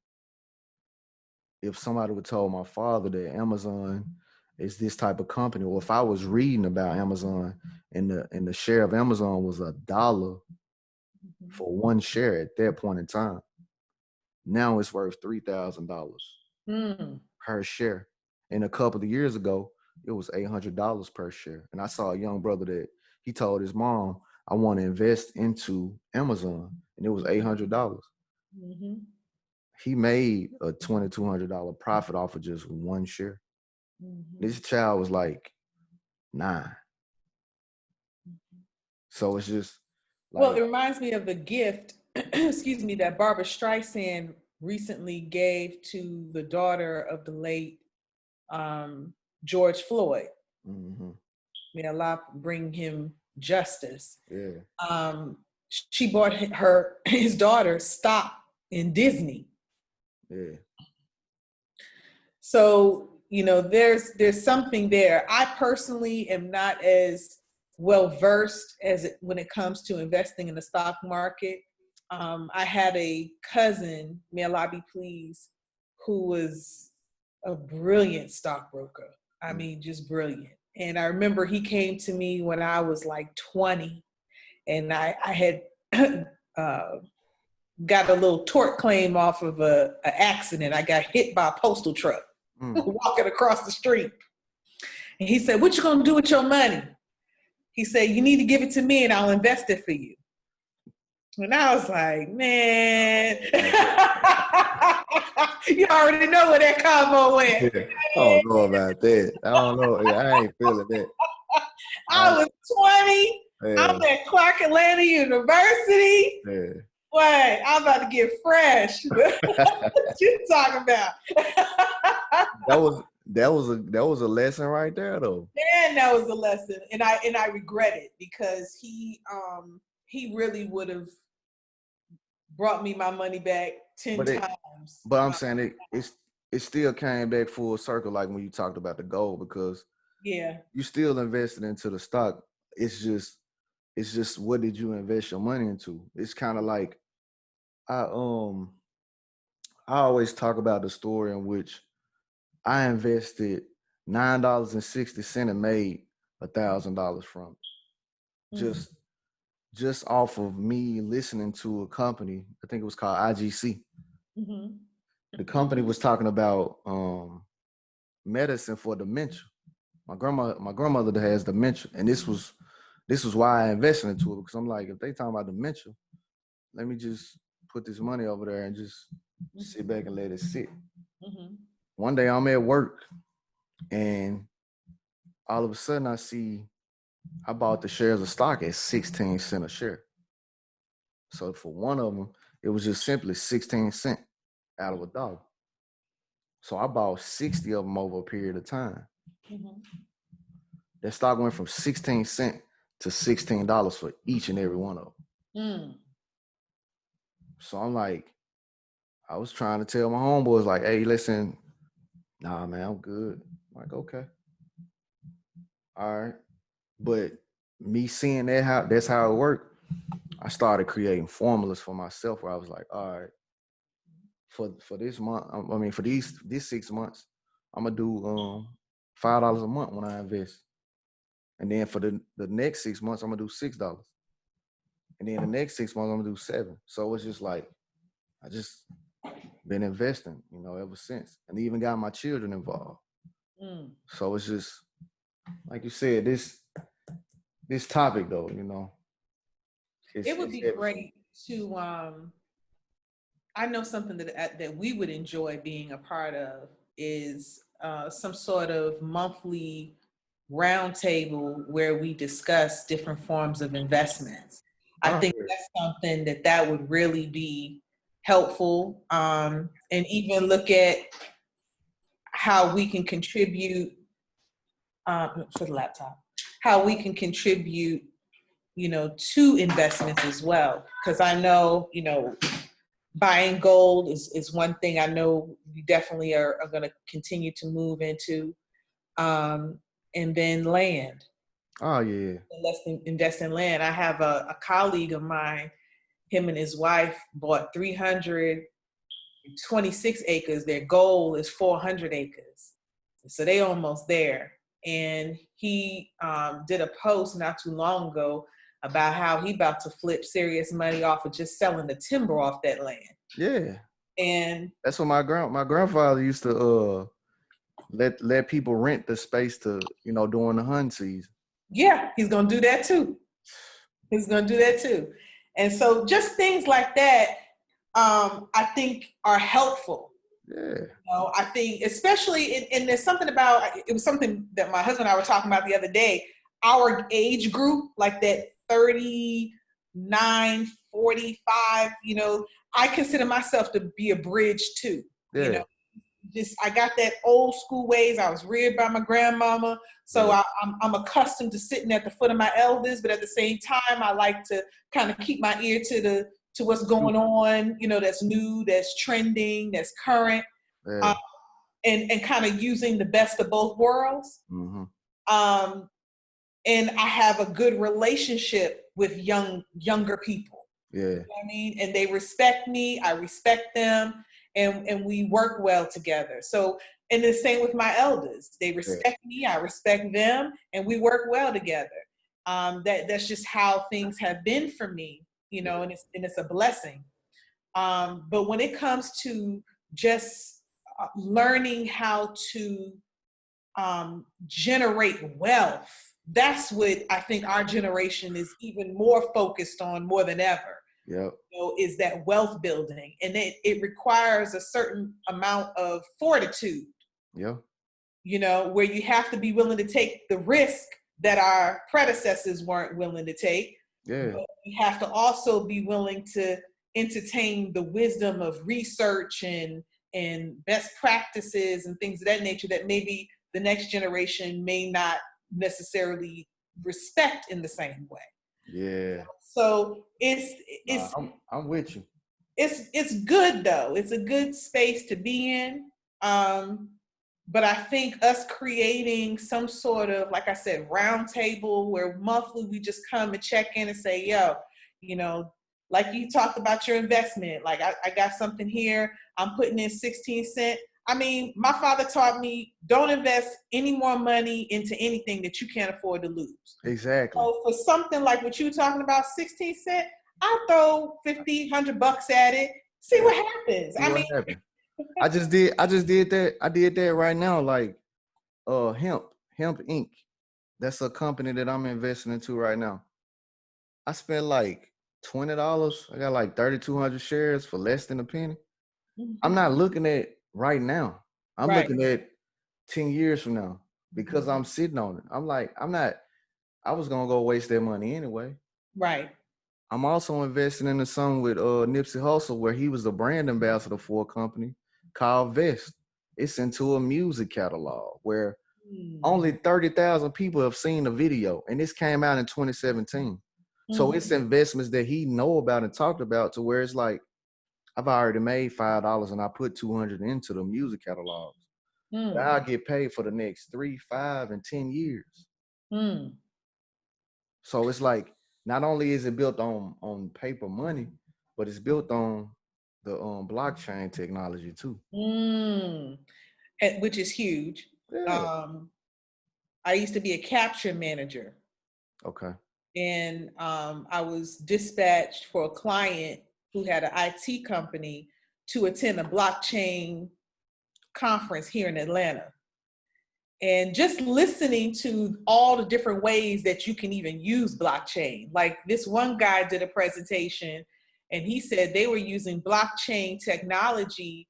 if somebody would told my father that Amazon is this type of company, or if I was reading about Amazon and the share of Amazon was $1 for one share at that point in time. Now it's worth $3,000 per share. And a couple of years ago, it was $800 per share. And I saw a young brother that he told his mom, I want to invest into Amazon. And it was $800. He made a $2,200 profit off of just one share. This child was like 9. So it's just like, well, it reminds me of the gift, excuse me, that Barbara Streisand recently gave to the daughter of the late George Floyd. May Allah bring him justice. Yeah. She bought his daughter stock in Disney. Yeah. So, there's something there. I personally am not as well versed when it comes to investing in the stock market. I had a cousin, may Allah be pleased, who was a brilliant stockbroker. I mean, just brilliant. And I remember he came to me when I was like 20, and I had got a little tort claim off of an accident. I got hit by a postal truck walking across the street. And he said, what you gonna do with your money? He said, you need to give it to me and I'll invest it for you. And I was like, man. You already know where that combo went. Yeah. I don't know about that. I don't know. I ain't feeling that. I was 20. Yeah. I'm at Clark Atlanta University. Yeah. Wait, I'm about to get fresh. What you talking about? that was a lesson right there, though. Man, that was a lesson, and I regret it because he really would have brought me my money back 10 times. But I'm saying it still came back full circle, like when you talked about the gold, because you still invested into the stock. It's just what did you invest your money into? It's kind of like I always talk about the story in which I invested $9.60 and made $1,000 from it. Mm-hmm. Just off of me listening to a company, I think it was called IGC. Mm-hmm. The company was talking about medicine for dementia. My grandmother has dementia, and this was why I invested into it, because I'm like, if they talking about dementia, let me just put this money over there and just sit back and let it sit. Mm-hmm. One day I'm at work, and all of a sudden I bought the shares of stock at 16 cents a share. So for one of them, it was just simply 16 cents out of $1. So I bought 60 of them over a period of time. Mm-hmm. That stock went from 16 cents to $16 for each and every one of them. Mm. So I'm like, I was trying to tell my homeboys, like, hey, listen, nah, man, I'm good. I'm like, okay. All right. But me seeing that's how it worked, I started creating formulas for myself where I was like, all right, for this month, I mean, for this 6 months, I'm gonna do $5 a month when I invest. And then for the next 6 months, I'm gonna do $6. And then the next 6 months, I'm gonna do $7. So it's just like, I just been investing, ever since. And even got my children involved. Mm. So it's just, like you said, this topic though, it would be great to I know something that we would enjoy being a part of is some sort of monthly roundtable where we discuss different forms of investments. I think that's something that would really be helpful, and even look at how we can contribute for the laptop, how we can contribute, to investments as well. Because I know, buying gold is one thing I know we definitely are going to continue to move into. And then land. Oh, yeah. Invest in land. I have a colleague of mine, him and his wife bought 326 acres. Their goal is 400 acres. So they almost there. And he did a post not too long ago about how he about to flip serious money off of just selling the timber off that land. Yeah. And that's what my grandfather used to let people rent the space to, during the hunting season. Yeah, he's gonna do that too. And so just things like that, I think are helpful. Yeah. I think especially, and there's something about, it was something that my husband and I were talking about the other day, our age group, like that 39, 45, I consider myself to be a bridge too. Yeah. I got that old school ways. I was reared by my grandmama. So yeah. I'm accustomed to sitting at the foot of my elders, but at the same time, I like to kind of keep my ear to what's going on, that's new, that's trending, that's current, yeah. And kind of using the best of both worlds. Mm-hmm. And I have a good relationship with younger people. Yeah. You know what I mean? And they respect me, I respect them, and we work well together. So, and the same with my elders. They respect me, I respect them, and we work well together. That's just how things have been for me, and it's a blessing. But when it comes to just learning how to generate wealth, that's what I think our generation is even more focused on more than ever. Yep. Is that wealth building. And it requires a certain amount of fortitude. Yeah. Where you have to be willing to take the risk that our predecessors weren't willing to take. Yeah. But you have to also be willing to entertain the wisdom of research and best practices and things of that nature that maybe the next generation may not necessarily respect in the same way. Yeah. So I'm with you. It's good though. It's a good space to be in. But I think us creating some sort of, like I said, round table where monthly we just come and check in and say, yo, like you talked about your investment, like I got something here, I'm putting in 16 cents. I mean, my father taught me, don't invest any more money into anything that you can't afford to lose. Exactly. So for something like what you were talking about, 16 cents, I'll throw $50, $100 at it, see what happens. I just did that. I did that right now. Like Hemp Inc. That's a company that I'm investing into right now. I spent like $20. I got like 3,200 shares for less than a penny. Mm-hmm. I'm not looking at right now. I'm looking at 10 years from now because I'm sitting on it. I'm like, I was gonna go waste that money anyway. Right. I'm also investing into something with Nipsey Hussle, where he was the brand ambassador for a company called Vest. It's into a music catalog where only 30,000 people have seen the video, and this came out in 2017. So it's investments that he know about and talked about, to where it's like, I've already made $5 and I put 200 into the music catalogs. I'll get paid for the next 3, 5, and 10 years. So it's like, not only is it built on paper money, but it's built on the blockchain technology too. Which is huge. Yeah. I used to be a capture manager. Okay. And I was dispatched for a client who had an IT company to attend a blockchain conference here in Atlanta. And just listening to all the different ways that you can even use blockchain. Like this one guy did a presentation and he said they were using blockchain technology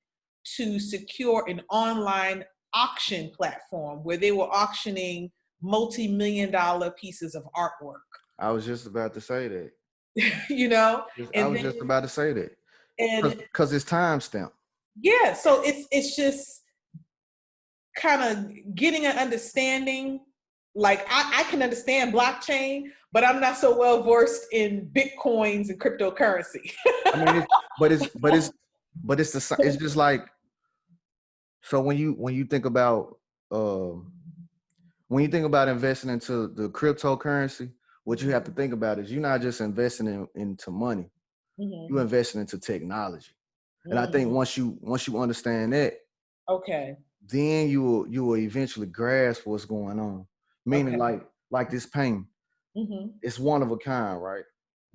to secure an online auction platform where they were auctioning multi-million-dollar pieces of artwork. I was just about to say that. I was just about to say that. And because it's timestamped. Yeah, so it's just kind of getting an understanding. Like I can understand blockchain, but I'm not so well versed in Bitcoins and cryptocurrency. I mean, it's just like, so when you think about investing into the cryptocurrency, what you have to think about is you're not just investing into money, you're investing into technology. And I think once you understand that, okay, then you will eventually grasp what's going on. Meaning, like this painting, it's one of a kind, right?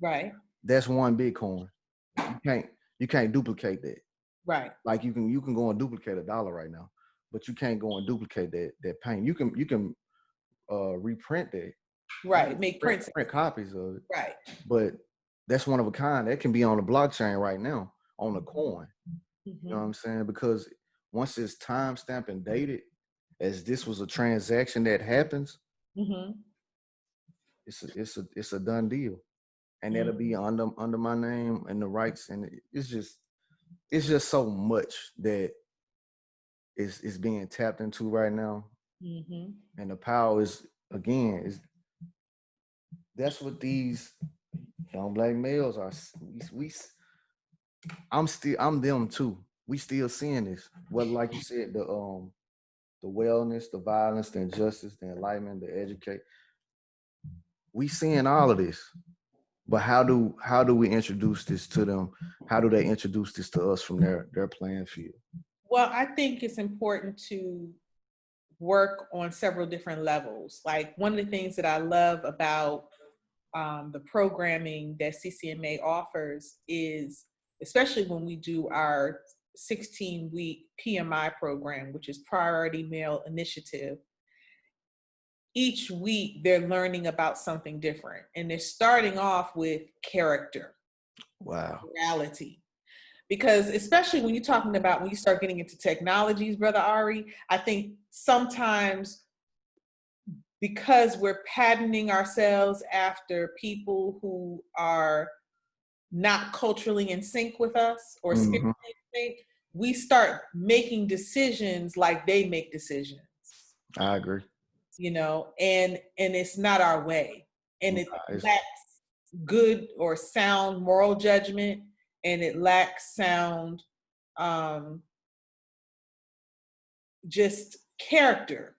Right. That's one Bitcoin. You can't duplicate that. Right. Like you can go and duplicate $1 right now, but you can't go and duplicate that paint. You can reprint that. Right. Make print copies of it. Right. But that's one of a kind. That can be on the blockchain right now, on a coin. You know what I'm saying? Because once it's timestamped and dated, as this was a transaction that happens, it's a done deal, and that'll be under my name and the rights, and it's just so much that is being tapped into right now, and the power is, again, that's what these young Black males are. I'm them too. We still seeing this. Well, like you said, the wellness, the violence, the injustice, the enlightenment, the educate. We seeing all of this, but how do we introduce this to them? How do they introduce this to us from their playing field? Well, I think it's important to work on several different levels. Like one of the things that I love about the programming that CCMA offers is, especially when we do our 16-week PMI program, which is Priority Male Initiative, each week they're learning about something different. And they're starting off with character. Wow. Morality. Because especially when you're talking about, when you start getting into technologies, Brother Ari, I think sometimes because we're patterning ourselves after people who are not culturally in sync with us or spiritually in sync, we start making decisions like they make decisions. I agree. You know, and it's not our way. And it It's, lacks good or sound moral judgment, and it lacks sound just character.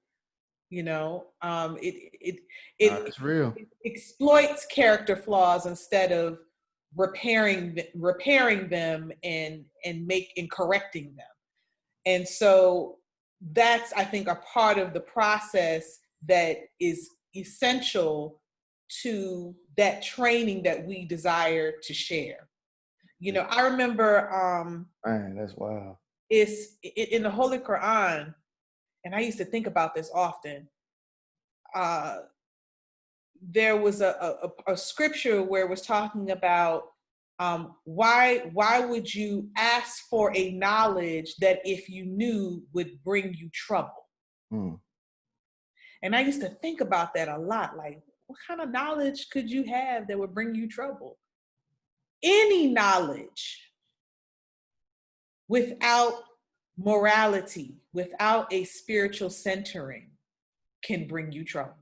You know, it's real. it exploits character flaws instead of repairing them and correcting them. And so that's, I think, a part of the process that is essential to that training that we desire to share. You know, I remember Man, that's wild. it's in the Holy Quran, and I used to think about this often. There was a scripture where it was talking about why would you ask for a knowledge that if you knew would bring you trouble? And I used to think about that a lot. Like, what kind of knowledge could you have that would bring you trouble? Any knowledge without morality, without a spiritual centering, can bring you trouble.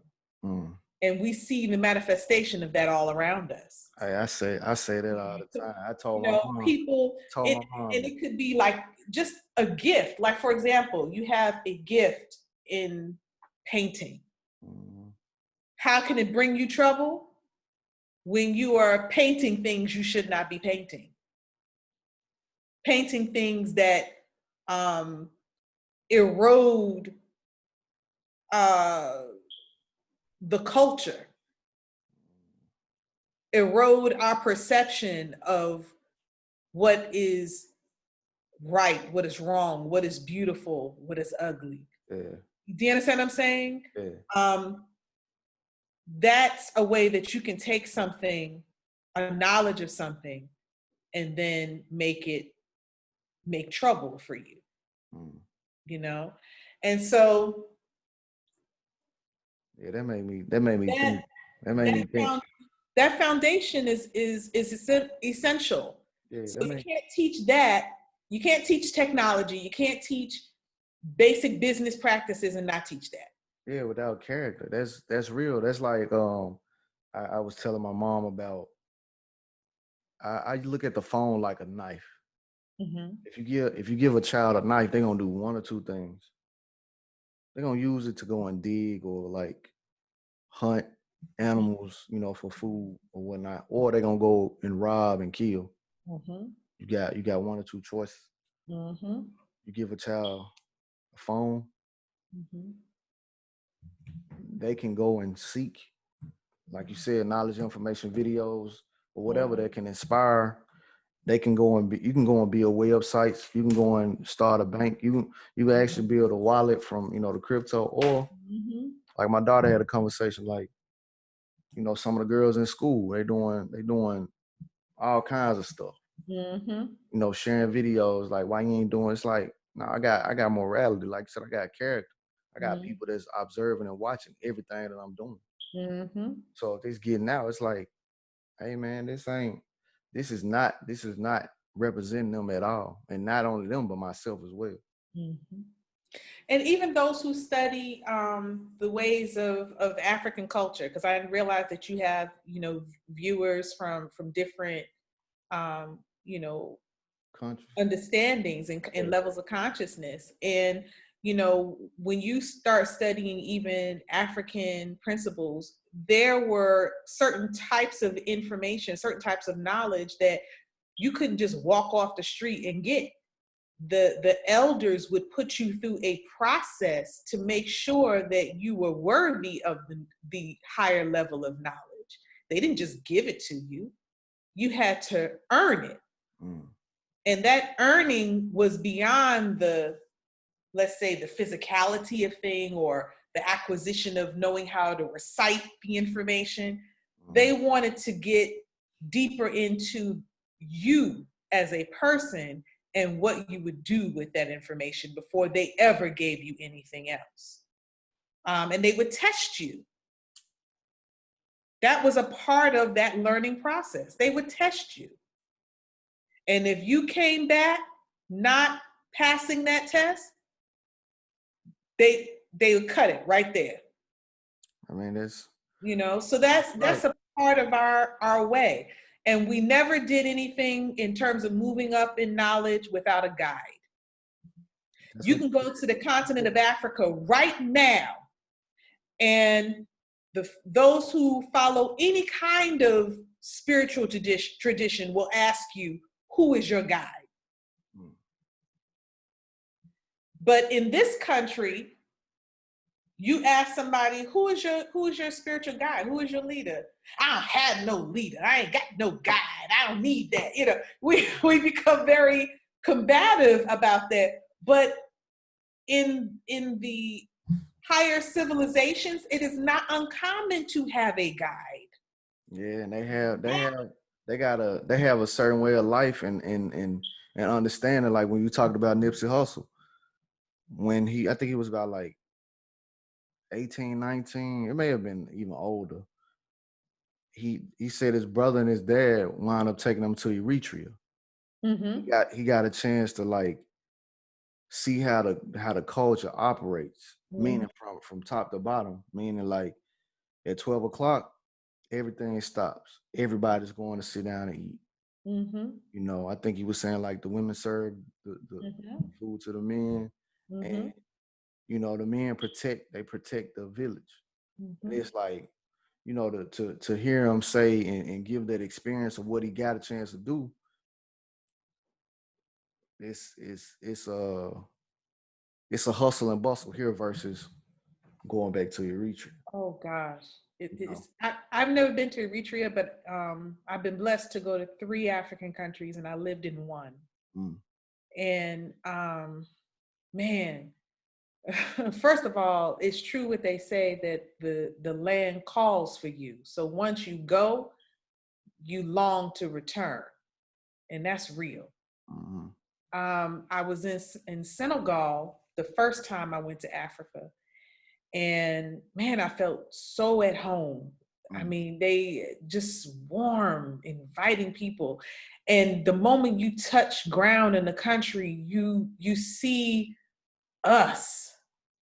And we see the manifestation of that all around us. I say that all the time. I told my mom. People, and it could be like just a gift. Like, for example, you have a gift in painting. How can it bring you trouble? When you are painting things you should not be painting. Painting things that erode the culture, erode our perception of what is right, what is wrong, what is beautiful, what is ugly. Yeah. Do you understand what I'm saying? Yeah. That's a way that you can take something, a knowledge of something, and then make trouble for you. You know? And so yeah, that made me think. That made me think. That foundation is essential. Yeah, so you can't teach that. You can't teach technology. You can't teach basic business practices and not teach that. Yeah, without character. That's real. That's like I was telling my mom about. I look at the phone like a knife. If you give a child a knife, they're gonna do one or two things. They're gonna use it to go and dig or like hunt animals, you know, for food or whatnot, or they're gonna go and rob and kill. You got one or two choices. You give a child a phone, they can go and seek, like you said, knowledge, information, videos, or whatever that can inspire. They can go and you can go and build websites. You can go and start a bank. You can actually build a wallet from, you know, the crypto, or like my daughter had a conversation, like, you know, some of the girls in school, they doing all kinds of stuff. You know, sharing videos, like, why you ain't doing? It's like, no, I got morality. Like I said, I got character. I got people that's observing and watching everything that I'm doing. So if it's getting out, it's like, hey man, this is not representing them at all. And not only them, but myself as well. And even those who study the ways of African culture, because I didn't realize that you have, you know, viewers from different, you know, understandings and levels of consciousness. And, you know, when you start studying even African principles, there were certain types of information, certain types of knowledge that you couldn't just walk off the street and get. The elders would put you through a process to make sure that you were worthy of the higher level of knowledge. They didn't just give it to you. You had to earn it. And that earning was beyond the, let's say, the physicality of thing or the acquisition of knowing how to recite the information. They wanted to get deeper into you as a person and what you would do with that information before they ever gave you anything else. And they would test you. That was a part of that learning process. They would test you. And if you came back not passing that test, they would cut it right there. I mean, that's, so that's a part of our way. And we never did anything in terms of moving up in knowledge without a guide. You can go to the continent of Africa right now, and those who follow any kind of spiritual tradition will ask you, who is your guide? But in this country, you ask somebody, who is your spiritual guide? Who is your leader? I don't have no leader. I ain't got no guide. I don't need that. We become very combative about that. But in the higher civilizations, it is not uncommon to have a guide. Yeah, and they have a certain way of life and understanding. Like when you talked about Nipsey Hussle, when I think he was about like 18, 19, it may have been even older. He said his brother and his dad wound up taking him to Eritrea. Mm-hmm. He got a chance to like see how the culture operates, mm-hmm. meaning from top to bottom, meaning like at 12 o'clock, everything stops. Everybody's going to sit down and eat. Mm-hmm. I think he was saying like the women serve the mm-hmm. food to the men, mm-hmm. and the men protect the village. Mm-hmm. And it's like, to hear him say and give that experience of what he got a chance to do, it's a hustle and bustle here versus going back to Eritrea. Oh gosh. I've never been to Eritrea, but I've been blessed to go to 3 African countries, and I lived in 1. Mm. And man, first of all, it's true what they say that the land calls for you. So once you go, you long to return, and that's real. Mm-hmm. I was in Senegal the first time I went to Africa. And man, I felt so at home. I mean, they just warm, inviting people. And the moment you touch ground in the country, you see us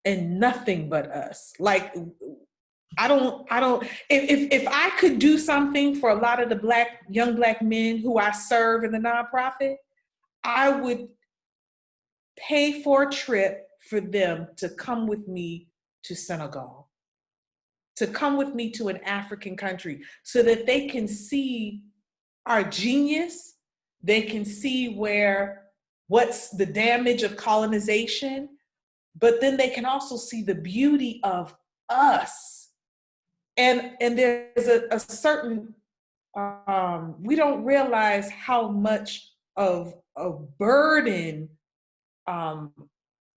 and nothing but us. Like, I don't, if I could do something for a lot of the young black men who I serve in the nonprofit, I would pay for a trip for them to come with me to Senegal, to come with me to an African country so that they can see our genius. They can see what's the damage of colonization, but then they can also see the beauty of us. And there's a certain, we don't realize how much of a burden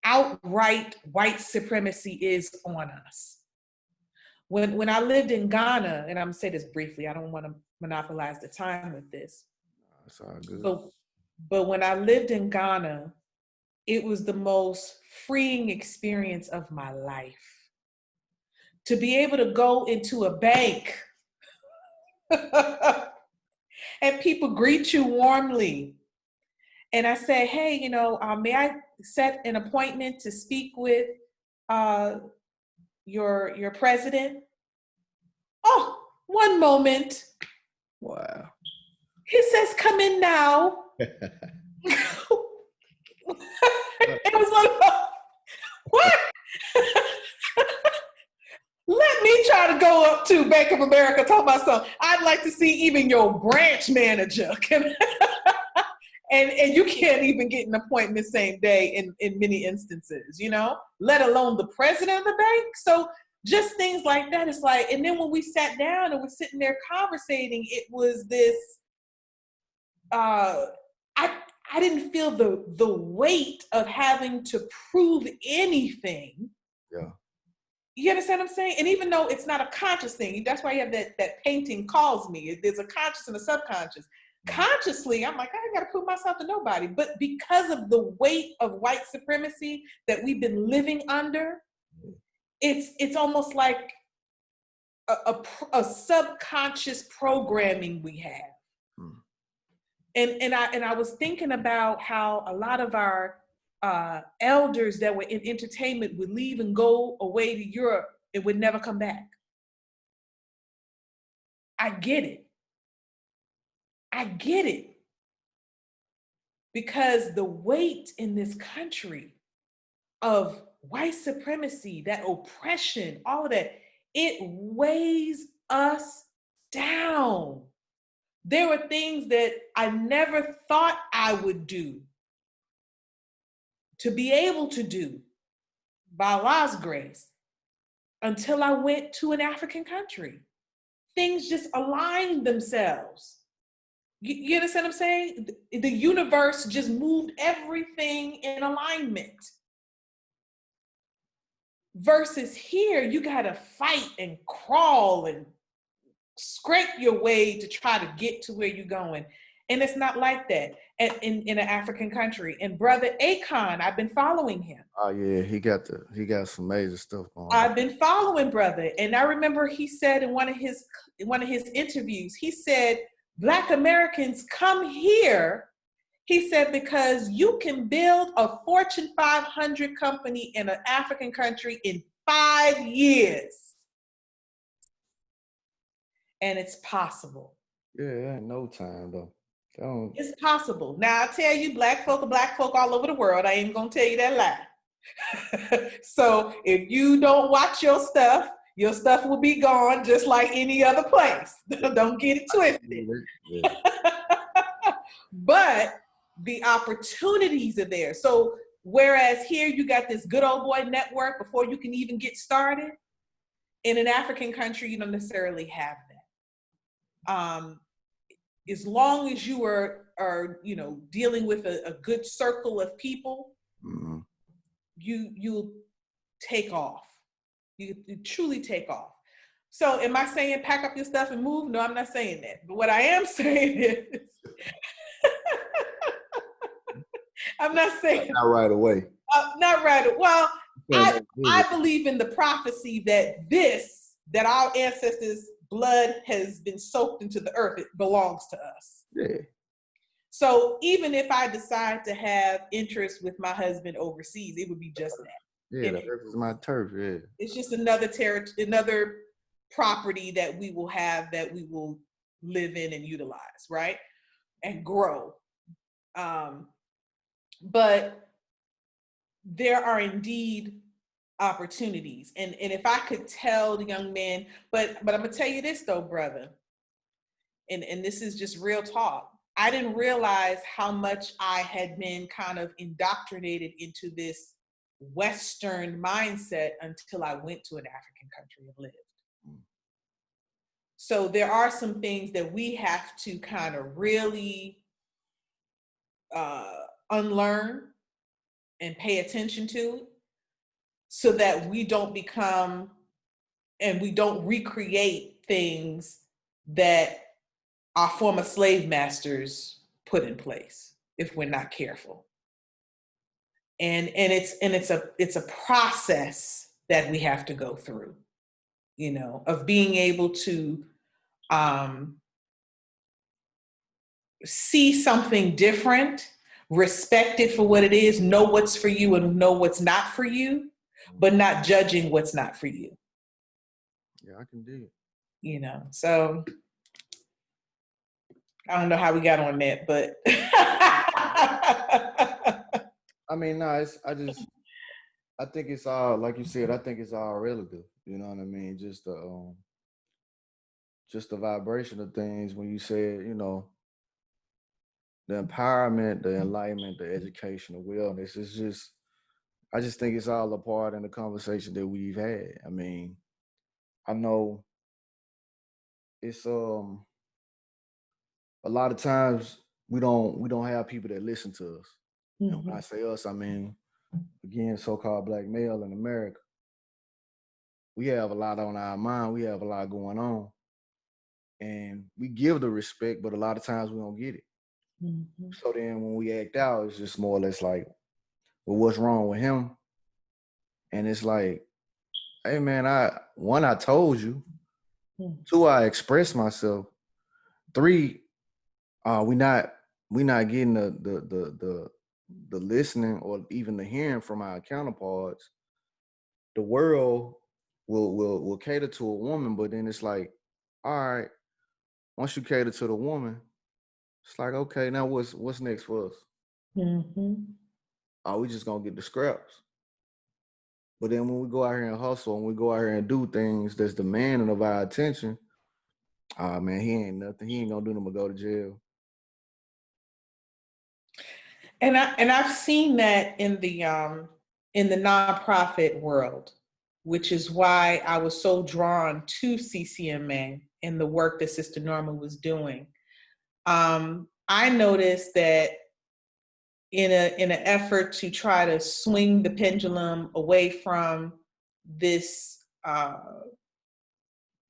outright white supremacy is on us. When I lived in Ghana, and I'm gonna say this briefly, I don't want to monopolize the time with this. That's all good. But when I lived in Ghana, it was the most freeing experience of my life. To be able to go into a bank and people greet you warmly. And I say, hey, may I set an appointment to speak with your president? Oh, one moment. Wow. He says, come in now. It was one of those, what? Let me try to go up to Bank of America, talk about something. I'd like to see even your branch manager. And you can't even get an appointment the same day in many instances, let alone the president of the bank. So just things like that. It's like, and then when we sat down and we're sitting there conversating, it was this, I didn't feel the weight of having to prove anything. Yeah. You understand what I'm saying? And even though it's not a conscious thing, that's why you have that painting calls me. There's a conscious and a subconscious. Consciously, I'm like, I ain't gotta prove myself to nobody. But because of the weight of white supremacy that we've been living under, it's almost like a subconscious programming we have. And I was thinking about how a lot of our elders that were in entertainment would leave and go away to Europe and would never come back. I get it. I get it. Because the weight in this country of white supremacy, that oppression, all of that, it weighs us down. There were things that I never thought I would do to be able to do by Allah's grace until I went to an African country. Things just aligned themselves. You understand what I'm saying? The universe just moved everything in alignment. Versus here, you gotta fight and crawl and scrape your way to try to get to where you're going. And it's not like that in an African country. And Brother Akon, I've been following him. Oh yeah, he got some major stuff going on. I've been following Brother. And I remember he said in one of his interviews, he said, Black Americans come here, he said, because you can build a Fortune 500 company in an African country in 5 years. And it's possible. Yeah, ain't no time though. It's possible. Now I tell you, black folk are black folk all over the world. I ain't gonna tell you that lie. So if you don't watch your stuff will be gone just like any other place. Don't get it twisted. Yeah. But the opportunities are there. So whereas here you got this good old boy network before you can even get started, in an African country, you don't necessarily have that. As long as you are dealing with a good circle of people, mm-hmm. you'll take off. You truly take off. So am I saying pack up your stuff and move? No, I'm not saying that. But what I am saying is, I'm not saying. Not right away. Not right away. Well, I believe in the prophecy that our ancestors' blood has been soaked into the earth. It belongs to us. Yeah. So even if I decide to have interest with my husband overseas, it would be just that. Yeah, the earth is my turf. Yeah. It's just another another property that we will have, that we will live in and utilize, right? And grow. But there are indeed opportunities. And if I could tell the young men, but I'm gonna tell you this though, brother, and this is just real talk. I didn't realize how much I had been kind of indoctrinated into this Western mindset until I went to an African country and lived. So there are some things that we have to kind of really unlearn and pay attention to, so that we don't become and we don't recreate things that our former slave masters put in place if we're not careful. And it's a process that we have to go through, of being able to see something different, respect it for what it is, know what's for you and know what's not for you, but not judging what's not for you. Yeah, I can do it. So I don't know how we got on that, but I mean, no, I think it's all, like you said, I think it's all relative. You know what I mean? Just the vibration of things. When you said, the empowerment, the enlightenment, the education, the wellness, I just think it's all a part in the conversation that we've had. I mean, I know it's a lot of times we don't have people that listen to us. Mm-hmm. And when I say us, I mean, again, so-called Black male in America. We have a lot on our mind. We have a lot going on. and we give the respect, but a lot of times we don't get it. Mm-hmm. So then when we act out, it's just more or less like, well, what's wrong with him? And it's like, hey man, I told you. 2, I expressed myself. 3, we not getting the listening or even the hearing from our counterparts. The world will cater to a woman, but then it's like, all right, once you cater to the woman, it's like, okay, now what's next for us? Mm-hmm. Are we just gonna get the scraps? But then when we go out here and hustle and we go out here and do things that's demanding of our attention, man, he ain't nothing. He ain't gonna do nothing but go to jail. And I've seen that in the nonprofit world, which is why I was so drawn to CCMA and the work that Sister Norma was doing. I noticed that in an effort to try to swing the pendulum away from this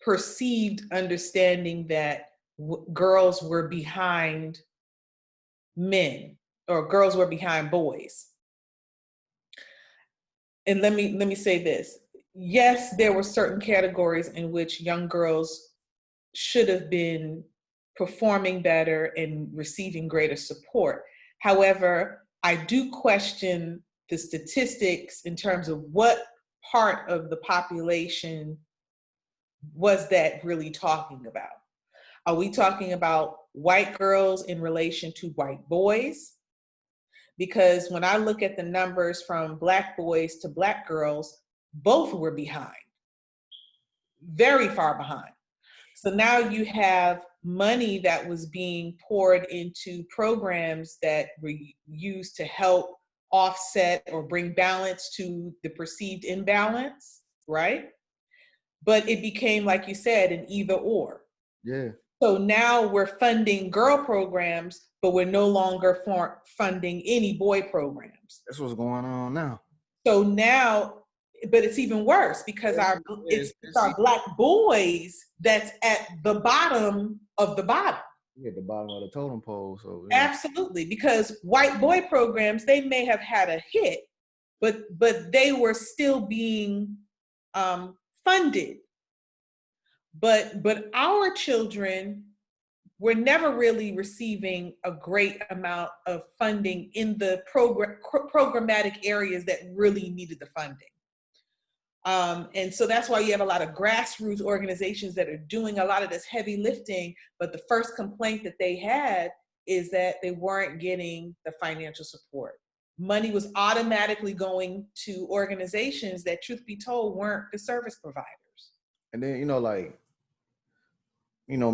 perceived understanding that girls were behind men or girls were behind boys. And let me say this. Yes, there were certain categories in which young girls should have been performing better and receiving greater support. However, I do question the statistics in terms of what part of the population was that really talking about. Are we talking about white girls in relation to white boys? Because when I look at the numbers from Black boys to Black girls, both were behind, very far behind. So now you have money that was being poured into programs that were used to help offset or bring balance to the perceived imbalance, right? But it became, like you said, an either or. Yeah. So now we're funding girl programs, but we're no longer funding any boy programs. That's what's going on now. So now, but it's even worse because it's our Black boys that's at the bottom of the bottom. Yeah, the bottom of the totem pole. So yeah. Absolutely, because white boy programs, they may have had a hit, but they were still being funded. But our children were never really receiving a great amount of funding in the programmatic areas that really needed the funding. And so that's why you have a lot of grassroots organizations that are doing a lot of this heavy lifting, but the first complaint that they had is that they weren't getting the financial support. Money was automatically going to organizations that, truth be told, weren't the service providers. And then,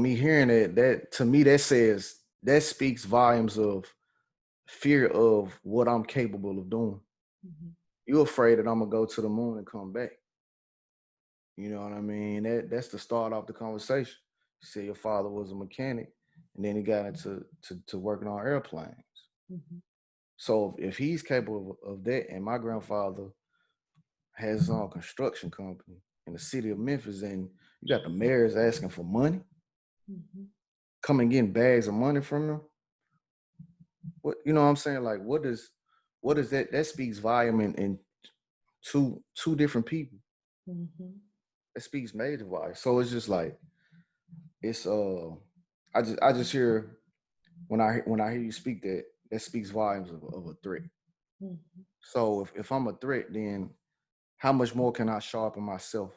me hearing that to me, that speaks volumes of fear of what I'm capable of doing. Mm-hmm. You're afraid that I'm gonna go to the moon and come back. You know what I mean? That's the start off the conversation. You say your father was a mechanic, and then he got into to working on airplanes. Mm-hmm. So if he's capable of that, and my grandfather has his own construction company in the city of Memphis, and you got the mayors asking for money, mm-hmm. coming getting bags of money from them. What, you know what I'm saying? Like, what is that speaks volume in two different people. Mm-hmm. It speaks major volume. So it's just like, it's I just hear when I hear you speak that speaks volumes of a threat. Mm-hmm. So if I'm a threat, then how much more can I sharpen myself?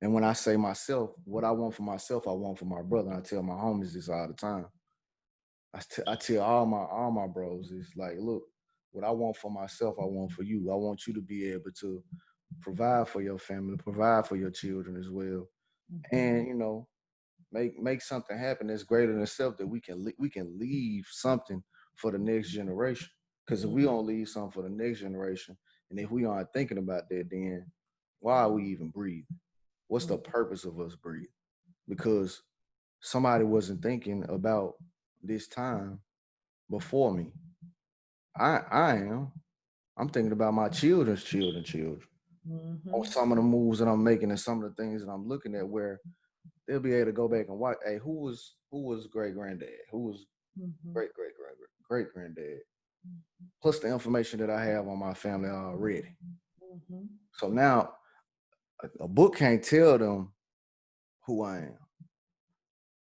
And when I say myself, what I want for myself, I want for my brother. And I tell my homies this all the time. I tell all my bros, it's like, look, what I want for myself, I want for you. I want you to be able to provide for your family, provide for your children as well, mm-hmm. and make something happen that's greater than self, that we can leave something for the next generation. Because if we don't leave something for the next generation, and if we aren't thinking about that, then why are we even breathing? What's the purpose of us breathing? Because somebody wasn't thinking about this time before me. I am. I'm thinking about my children's children. Mm-hmm. On some of the moves that I'm making and some of the things that I'm looking at, where they'll be able to go back and watch. Hey, who was great granddad? Who was great granddad? Plus the information that I have on my family already. So now a book can't tell them who I am.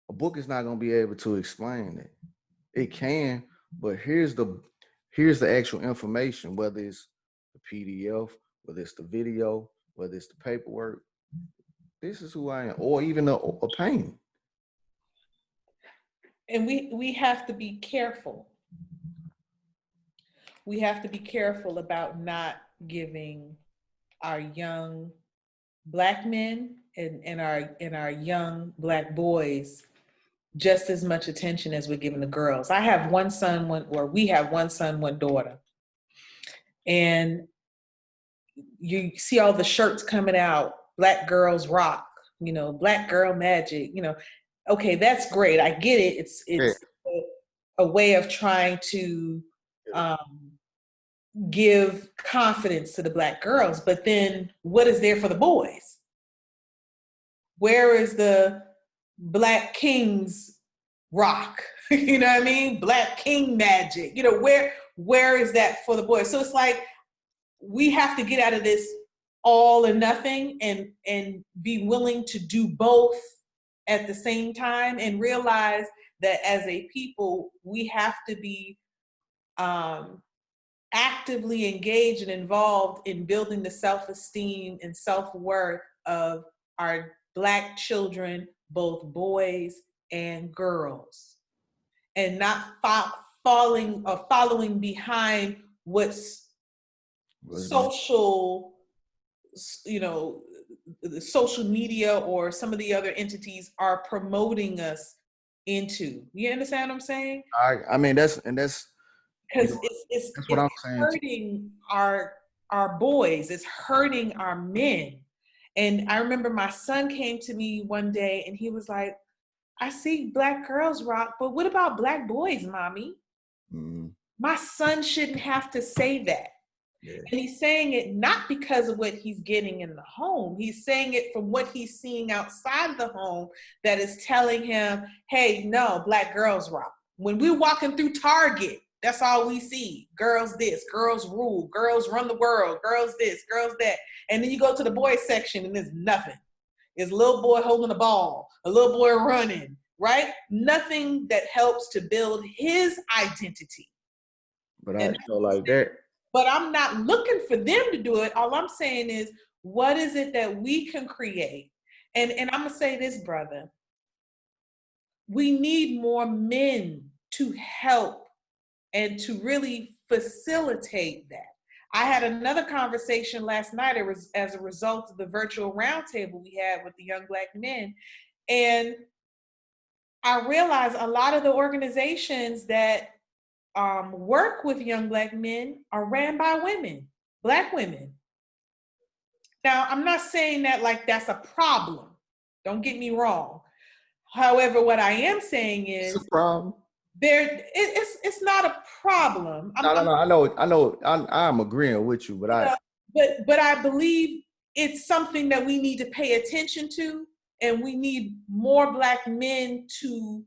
A book is not going to be able to explain it. It can, but here's the actual information, whether it's the PDF, whether it's the video, whether it's the paperwork. This is who I am, or even a painting. And we have to be careful. We have to be careful about not giving our young Black men and our young Black boys just as much attention as we're giving the girls. I have one son, we have one son, one daughter. And you see all the shirts coming out, Black girls rock, Black girl magic, okay, that's great. I get it. It's a way of trying to give confidence to the Black girls. But then what is there for the boys? Where is the Black kings rock? You know what I mean? Black king magic. Where is that for the boys? So it's like we have to get out of this all or nothing and be willing to do both at the same time, and realize that as a people, we have to be actively engaged and involved in building the self-esteem and self-worth of our Black children, both boys and girls, and not following behind what's social, the social media or some of the other entities are promoting us into. You understand what I'm saying? I mean, that's because it's what I'm saying, hurting our boys. It's hurting our men. And I remember my son came to me one day and he was like, I see Black girls rock, but what about Black boys, mommy? Mm-hmm. My son shouldn't have to say that. Yeah. And he's saying it not because of what he's getting in the home. He's saying it from what he's seeing outside of the home that is telling him, hey, no, Black girls rock. When we're walking through Target, that's all we see. Girls this, girls rule, girls run the world, girls this, girls that. And then you go to the boys section and there's nothing. It's a little boy holding a ball, a little boy running, right? Nothing that helps to build his identity. But I feel like that. But I'm not looking for them to do it. All I'm saying is, what is it that we can create? And I'm going to say this, brother. We need more men to help and to really facilitate that. I had another conversation last night as a result of the virtual roundtable we had with the young Black men. And I realized a lot of the organizations that work with young Black men are ran by women, Black women. Now, I'm not saying that like that's a problem. Don't get me wrong. However, what I am saying is it's a problem. It's not a problem. No, I know. I'm agreeing with you, but I believe it's something that we need to pay attention to, and we need more Black men to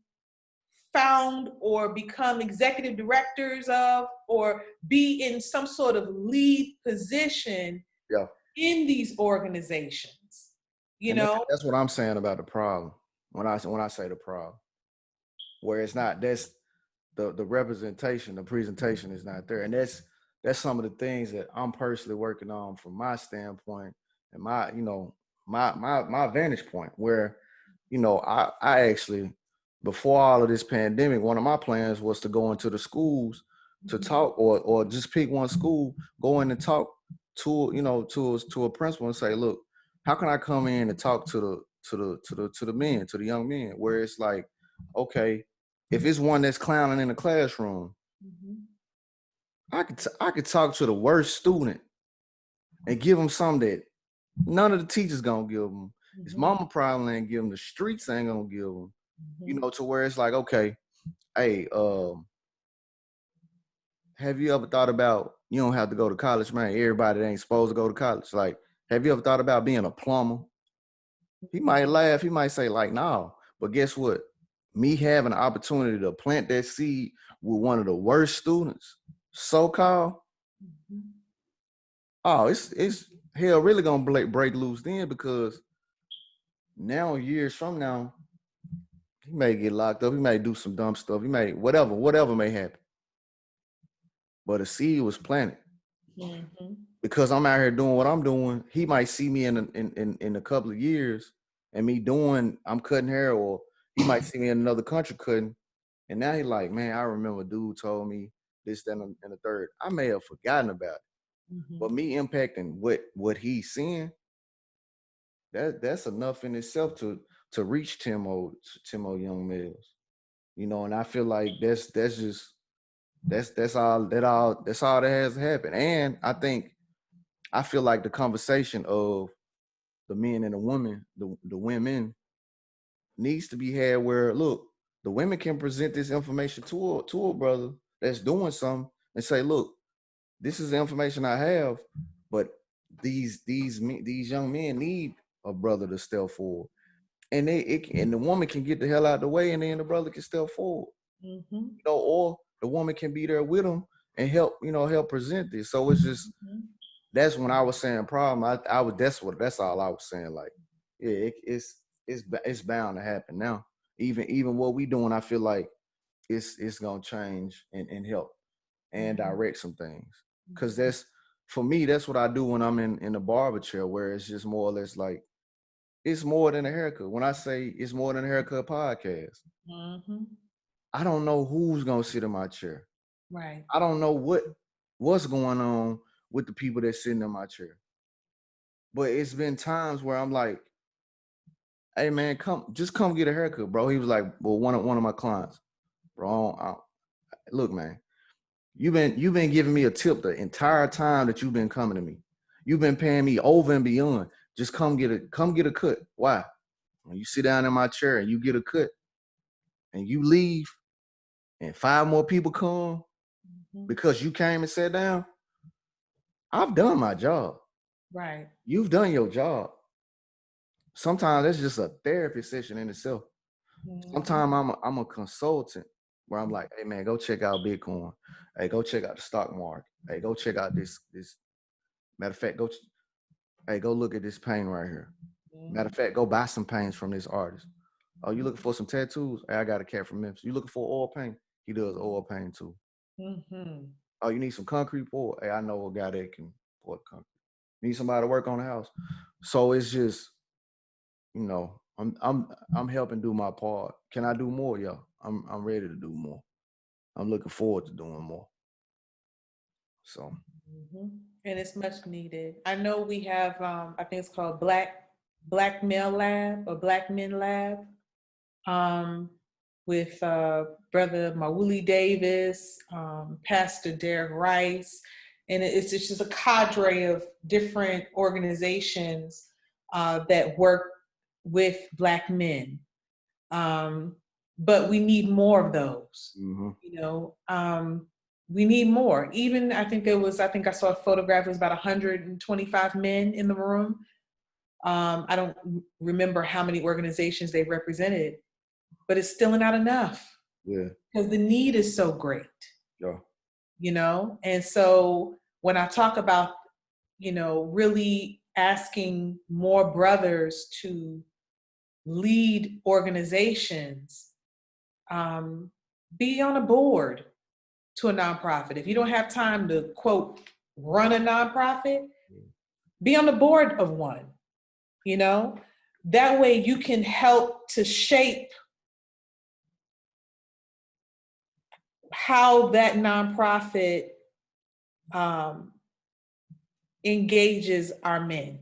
found or become executive directors of, or be in some sort of lead position in these organizations. That's what I'm saying about the problem. When I say the problem, where it's not, that's the representation, the presentation is not there. And that's some of the things that I'm personally working on from my standpoint and my vantage point, where, I actually, before all of this pandemic, one of my plans was to go into the schools to talk, or just pick one school, go in and talk to a principal and say, look, how can I come in and talk to the men, to the young men, where it's like, okay, if it's one that's clowning in the classroom, I could talk to the worst student and give them something that none of the teachers gonna give them. His mama probably ain't give them. The streets ain't gonna give them. To where it's like, okay, hey, have you ever thought about, you don't have to go to college, man. Everybody ain't supposed to go to college. Like, have you ever thought about being a plumber? He might laugh. He might say like, no. But guess what? Me having an opportunity to plant that seed with one of the worst students, so-called, oh, it's hell really gonna break loose then, because now years from now, he may get locked up. He may do some dumb stuff. He may whatever may happen. But a seed was planted. Because I'm out here doing what I'm doing. He might see me in a couple of years and me doing, I'm cutting hair, or he might see me in another country cutting. And now he's like, man, I remember dude told me this, that, and the third. I may have forgotten about it. But me impacting what he's seeing, that's enough in itself to reach Timo young males. You know, and I feel like that's all that has to happen. And I feel like the conversation of the men and the women, the women, needs to be had where, look, the women can present this information to a brother that's doing something and say, look, this is the information I have, but these young men need a brother to step forward. And and the woman can get the hell out of the way, and then the brother can step forward. You know, or the woman can be there with him and help present this. So it's just, that's when I was saying problem. That's all I was saying. Like, yeah, it's bound to happen now. Even what we doing, I feel like it's gonna change and help and direct some things. Cause that's, for me, that's what I do when I'm in the barber chair, where it's just more or less like, it's more than a haircut. When I say it's more than a haircut podcast, I don't know who's gonna sit in my chair. Right. I don't know what's going on with the people that's sitting in my chair. But it's been times where I'm like, hey man, come get a haircut, bro. He was like, well, one of my clients, bro, look, man, you've been giving me a tip the entire time that you've been coming to me. You've been paying me over and beyond. Just come get a cut. Why? When you sit down in my chair and you get a cut and you leave and 5 more people come because you came and sat down, I've done my job. Right. You've done your job. Sometimes that's just a therapy session in itself. Sometimes I'm a consultant where I'm like, hey man, go check out Bitcoin. Hey, go check out the stock market. Hey, go check out this. Matter of fact, go look at this paint right here. Matter of fact, go buy some paints from this artist. Oh, you looking for some tattoos? Hey, I got a cat from Memphis. You looking for oil paint? He does oil paint too. Oh, you need some concrete pour? Hey, I know a guy that can pour the concrete. Need somebody to work on the house. So it's just, I'm helping do my part. Can I do more? Yeah, I'm ready to do more. I'm looking forward to doing more. So. And it's much needed. I know we have, I think it's called Black Male Lab or Black Men Lab, with Brother Mawuli Davis, Pastor Derek Rice, and it's just a cadre of different organizations that work with Black men. But we need more of those. We need more. Even I think I saw a photograph, it was about 125 men in the room. I don't remember how many organizations they represented, but it's still not enough. Yeah. Because the need is so great. Yeah. And so when I talk about, really asking more brothers to lead organizations, be on a board to a nonprofit. If you don't have time to, quote, run a nonprofit, be on the board of one, That way you can help to shape how that nonprofit engages our men.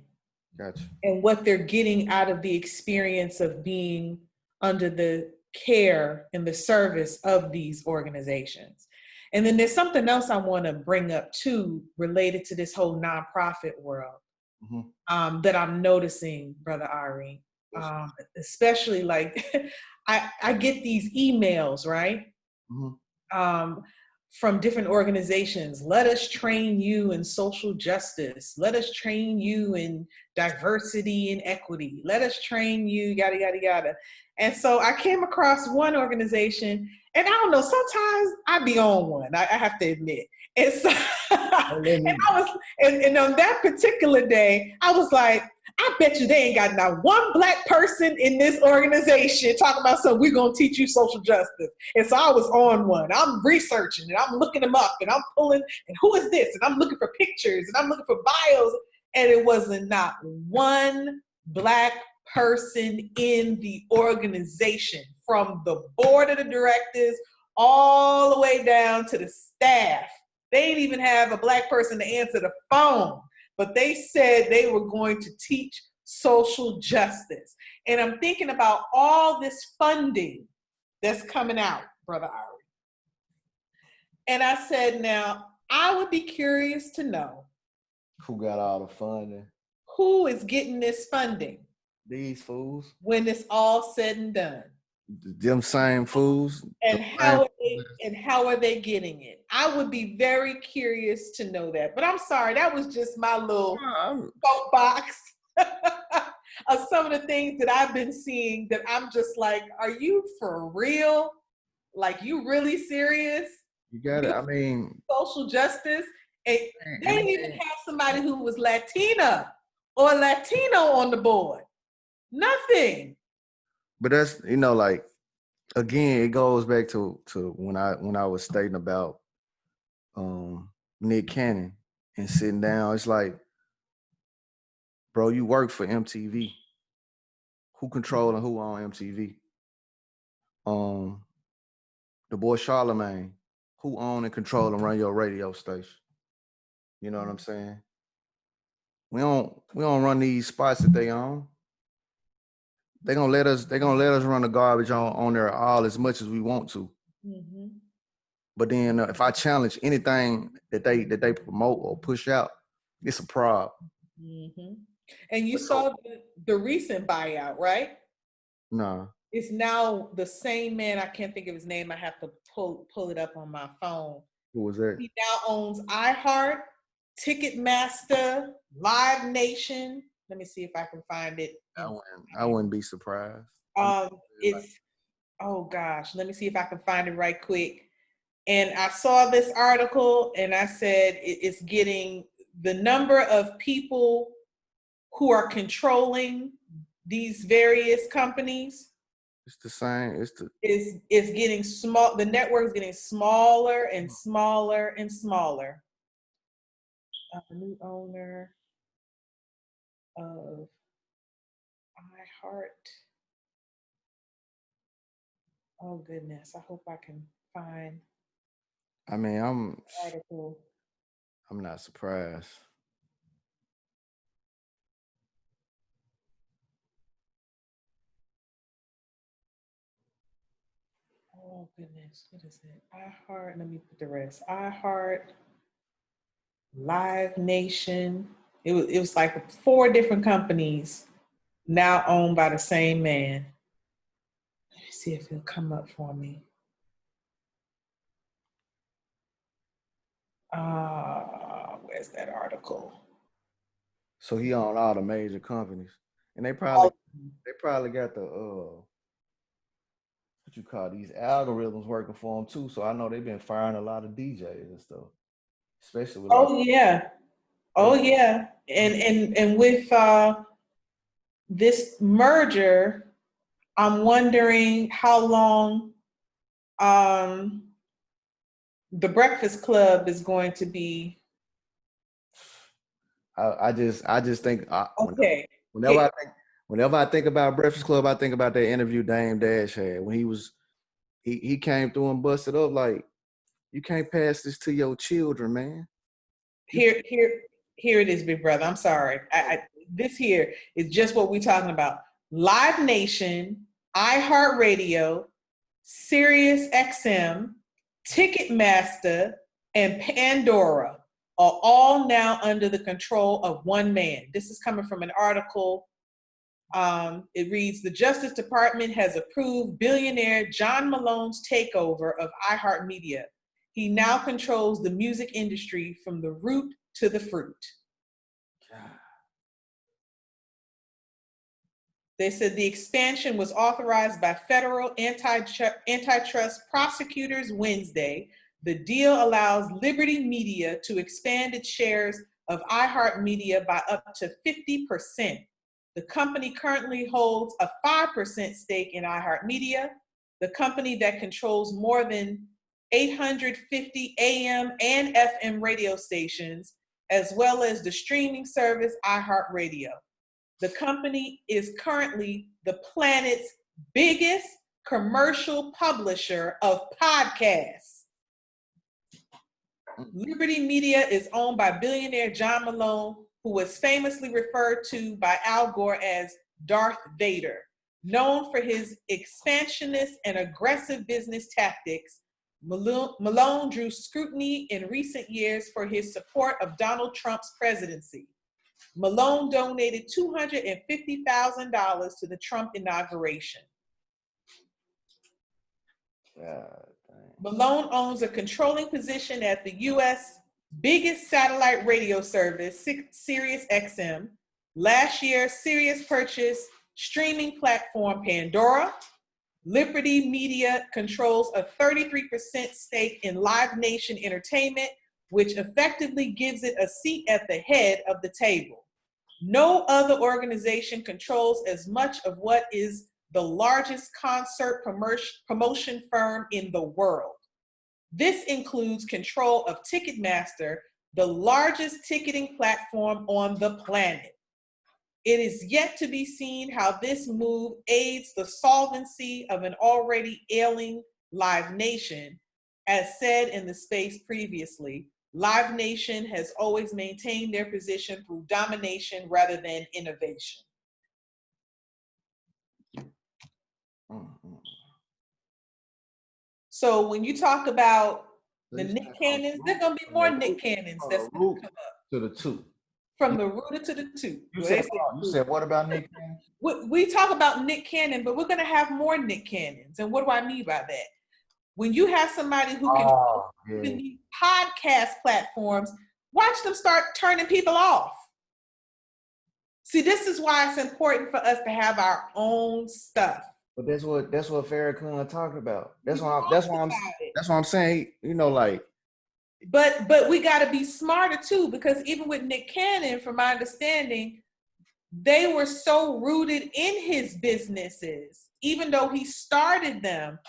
Gotcha. And what they're getting out of the experience of being under the care and the service of these organizations. And then there's something else I want to bring up too, related to this whole nonprofit world, that I'm noticing, Brother Ari, especially like I get these emails, right? from different organizations. Let us train you in social justice. Let us train you in diversity and equity. Let us train you, yada, yada, yada. And so I came across one organization, and I don't know, sometimes I be on one, I have to admit. And so, and on that particular day, I was like, I bet you they ain't got not one Black person in this organization talking about, so we're going to teach you social justice. And so I was on one. I'm researching and I'm looking them up and I'm pulling, and who is this? And I'm looking for pictures and I'm looking for bios. And it wasn't not one Black person in the organization, from the board of the directors all the way down to the staff. They didn't even have a Black person to answer the phone. But they said they were going to teach social justice. And I'm thinking about all this funding that's coming out, Brother Ari. And I said, now, I would be curious to know who got all the funding. Who is getting this funding? These fools. When it's all said and done. Them same fools. And how are they getting it? I would be very curious to know that. But I'm sorry, that was just my little soapbox of some of the things that I've been seeing that I'm just like, are you for real? Like, you really serious? You got it. I mean, social justice. And they didn't even have somebody who was Latina or Latino on the board. Nothing. But that's, you know, like, again, it goes back to when I was stating about Nick Cannon and sitting down. It's like, bro, you work for MTV. Who controlling who on MTV? The boy Charlemagne, who own and control and run your radio station? You know what I'm saying? We don't run these spots that they own. They're gonna let us run the garbage on there all as much as we want to. Mm-hmm. But then if I challenge anything that they promote or push out, it's a problem. Mm-hmm. And you saw the recent buyout, right? No. It's now the same man. I can't think of his name. I have to pull it up on my phone. Who was that? He now owns iHeart, Ticketmaster, Live Nation. Let me see if I can find it. I wouldn't be surprised. It's, oh gosh, let me see if I can find it right quick. And I saw this article and I said it's getting the number of people who are controlling these various companies. It's the same. It's getting small. The network is getting smaller and smaller and smaller. A new owner of iHeart. Oh goodness! I hope I can find. I mean, I'm not surprised. Oh goodness, what is it? iHeart. Let me put the rest. iHeart, Live Nation. It was like 4 different companies now owned by the same man. Let me see if it'll come up for me. Where's that article? So he owned all the major companies, and they probably got the what you call these algorithms working for them too. So I know they've been firing a lot of DJs and stuff, especially with. Yeah, and with this merger, I'm wondering how long the Breakfast Club is going to be. I just think okay. Whenever I think about Breakfast Club, I think about that interview Dame Dash had when he came through and busted up like, you can't pass this to your children, man. Here it is, big brother. I'm sorry. This here is just what we're talking about. Live Nation, iHeartRadio, Sirius XM, Ticketmaster, and Pandora are all now under the control of one man. This is coming from an article. It reads, the Justice Department has approved billionaire John Malone's takeover of iHeartMedia. He now controls the music industry from the root to the fruit. They said the expansion was authorized by federal antitrust prosecutors Wednesday. The deal allows Liberty Media to expand its shares of iHeartMedia by up to 50%. The company currently holds a 5% stake in iHeartMedia, the company that controls more than 850 AM and FM radio stations, as well as the streaming service iHeartRadio. The company is currently the planet's biggest commercial publisher of podcasts. Liberty Media is owned by billionaire John Malone, who was famously referred to by Al Gore as Darth Vader. Known for his expansionist and aggressive business tactics, Malone drew scrutiny in recent years for his support of Donald Trump's presidency. Malone donated $250,000 to the Trump inauguration. Malone owns a controlling position at the U.S. biggest satellite radio service, Sirius XM. Last year, Sirius purchased streaming platform Pandora. Liberty Media controls a 33% stake in Live Nation Entertainment, which effectively gives it a seat at the head of the table. No other organization controls as much of what is the largest concert promotion firm in the world. This includes control of Ticketmaster, the largest ticketing platform on the planet. It is yet to be seen how this move aids the solvency of an already ailing Live Nation. As said in the space previously, Live Nation has always maintained their position through domination rather than innovation. So when you talk about the Nick Cannons, there are going to be more Nick Cannons that's going to come up. To the two. From the rooter to the toot. You said what about Nick Cannon? We talk about Nick Cannon, but we're going to have more Nick Cannons. And what do I mean by that? When you have somebody who can these podcast platforms, watch them start turning people off. See, this is why it's important for us to have our own stuff. But that's what Farrakhan talked about. That's what I'm saying. You know, like. But we got to be smarter too, because even with Nick Cannon, from my understanding, they were so rooted in his businesses, even though he started them.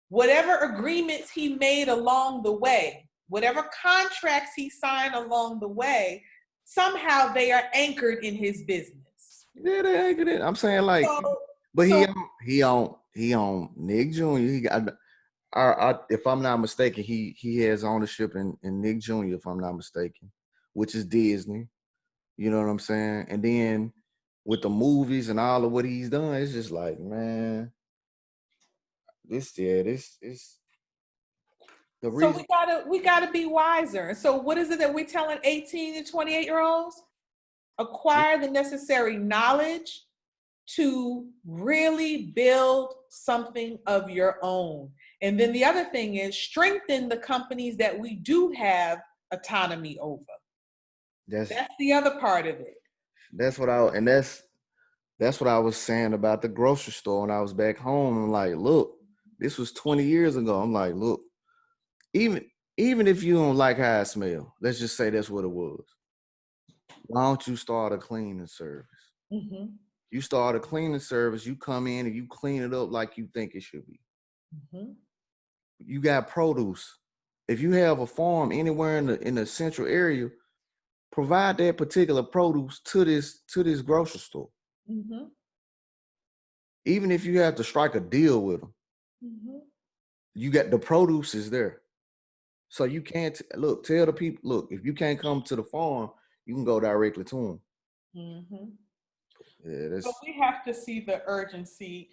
Whatever agreements he made along the way, whatever contracts he signed along the way, somehow they are anchored in his business. Yeah, they anchored in. I'm saying like, he on Nick Jr. He got, if I'm not mistaken, he has ownership in Nick Jr. If I'm not mistaken, which is Disney. You know what I'm saying? And then with the movies and all of what he's done, it's just like, man. This is the reason. So we gotta be wiser. So what is it that we're telling 18 to 28-year-olds? Acquire the necessary knowledge to really build something of your own. And then the other thing is strengthen the companies that we do have autonomy over. That's the other part of it. That's what I was saying about the grocery store when I was back home. I'm like, look. This was 20 years ago. I'm like, look, even if you don't like how I smell, let's just say that's what it was. Why don't you start a cleaning service? Mm-hmm. You start a cleaning service, you come in and you clean it up like you think it should be. Mm-hmm. You got produce. If you have a farm anywhere in the central area, provide that particular produce to this grocery store. Mm-hmm. Even if you have to strike a deal with them. Mm-hmm. You got the produce is there. So you can't tell the people, look, if you can't come to the farm, you can go directly to them. Mm-hmm. Yeah, so we have to see the urgency,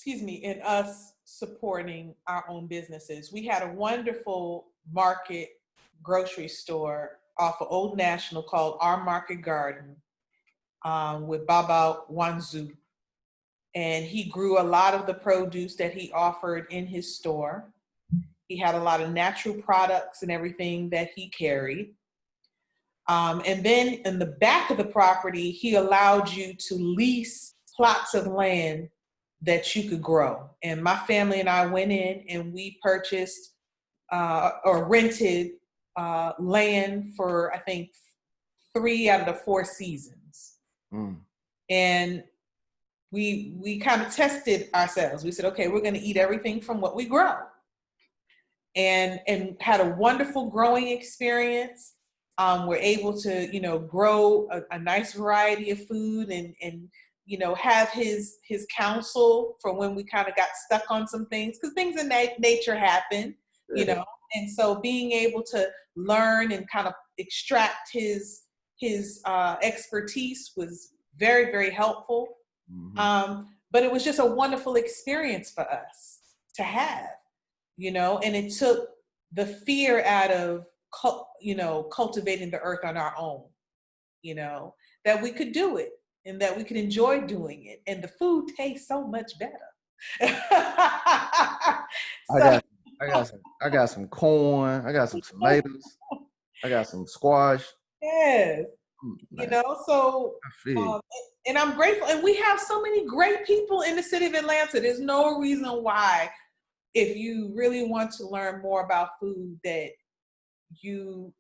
in us supporting our own businesses. We had a wonderful market grocery store off of Old National called Our Market Garden with Baba Wanzu. And he grew a lot of the produce that he offered in his store. He had a lot of natural products and everything that he carried. And then in the back of the property, he allowed you to lease plots of land that you could grow. And my family and I went in and we purchased or rented land for, I think, 3 out of the 4 seasons. And we kind of tested ourselves. We said, okay, we're going to eat everything from what we grow. And had a wonderful growing experience. We're able to, grow a nice variety of food and have his counsel for when we kind of got stuck on some things, because things in nature happen, and so being able to learn and kind of extract his expertise was very, very helpful. But it was just a wonderful experience for us to have, and it took the fear out of cultivating the earth on our own, that we could do it and that we could enjoy doing it. And the food tastes so much better. I got some corn. I got some tomatoes. I got some squash. Yes. And I'm grateful. And we have so many great people in the city of Atlanta. There's no reason why, if you really want to learn more about food that you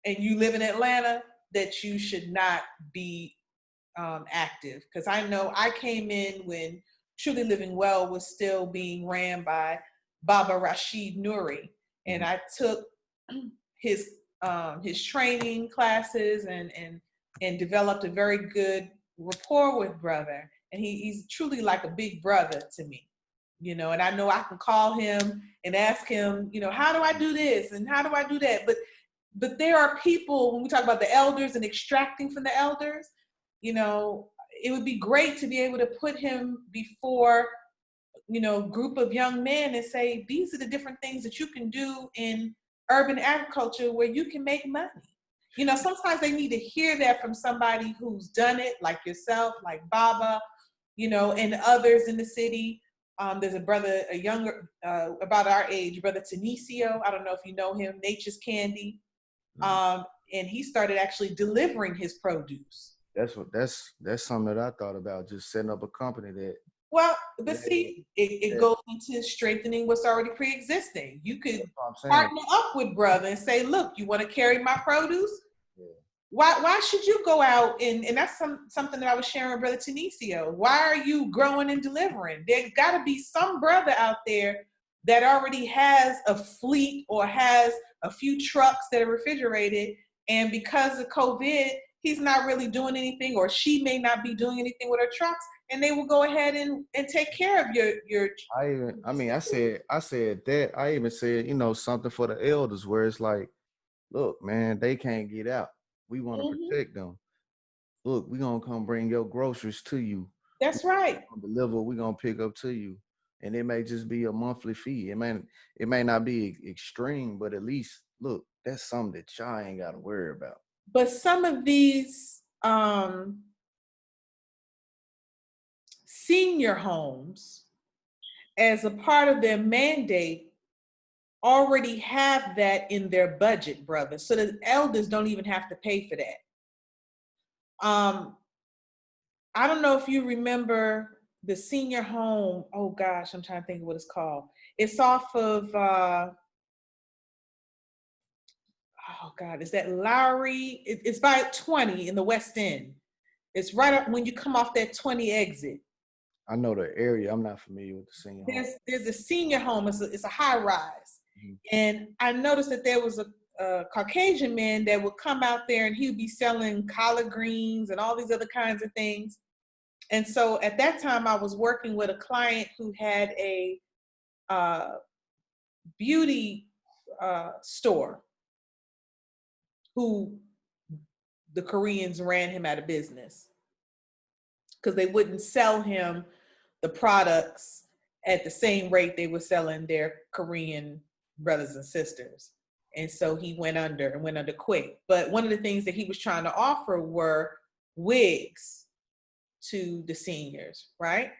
live in Atlanta, that you should not be active. Because I know I came in when Truly Living Well was still being ran by Baba Rashid Nouri, and I took his training classes and developed a very good rapport with brother. And he's truly like a big brother to me, and I know I can call him and ask him, how do I do this and how do I do that? But there are people, when we talk about the elders and extracting from the elders, it would be great to be able to put him before, group of young men and say, these are the different things that you can do in urban agriculture where you can make money. Sometimes they need to hear that from somebody who's done it, like yourself, like Baba, and others in the city. There's a brother, a younger, about our age, Brother Tenicio. I don't know if you know him, Nature's Candy. And he started actually delivering his produce. That's something that I thought about, just setting up a company that. Well, but see, it goes into strengthening what's already pre-existing. You could partner up with brother and say, look, you want to carry my produce? Yeah. Why should you go out and that's something that I was sharing with Brother Tenicio. Why are you growing and delivering? There's got to be some brother out there that already has a fleet or has a few trucks that are refrigerated, and because of COVID, he's not really doing anything, or she may not be doing anything with her trucks, and they will go ahead and take care of your. I said that. I even said, something for the elders, where it's like, look, man, they can't get out. We want to protect them. Look, we're gonna come bring your groceries to you. That's right. Deliver. We're gonna pick up to you, and it may just be a monthly fee. It may not be extreme, but at least, look, that's something that y'all ain't got to worry about. But some of these senior homes, as a part of their mandate, already have that in their budget, brother. So the elders don't even have to pay for that. I don't know if you remember the senior home. Oh gosh, I'm trying to think of what it's called. It's off of, oh God, is that Lowry? It's by 20 in the West End. It's right up when you come off that 20 exit. I know the area. I'm not familiar with the senior home. There's a senior home. It's a high rise. And I noticed that there was a Caucasian man that would come out there and he would be selling collard greens and all these other kinds of things. And so at that time, I was working with a client who had a beauty store, who the Koreans ran him out of business because they wouldn't sell him the products at the same rate they were selling their Korean brothers and sisters. And so he went under quick. But one of the things that he was trying to offer were wigs to the seniors, right?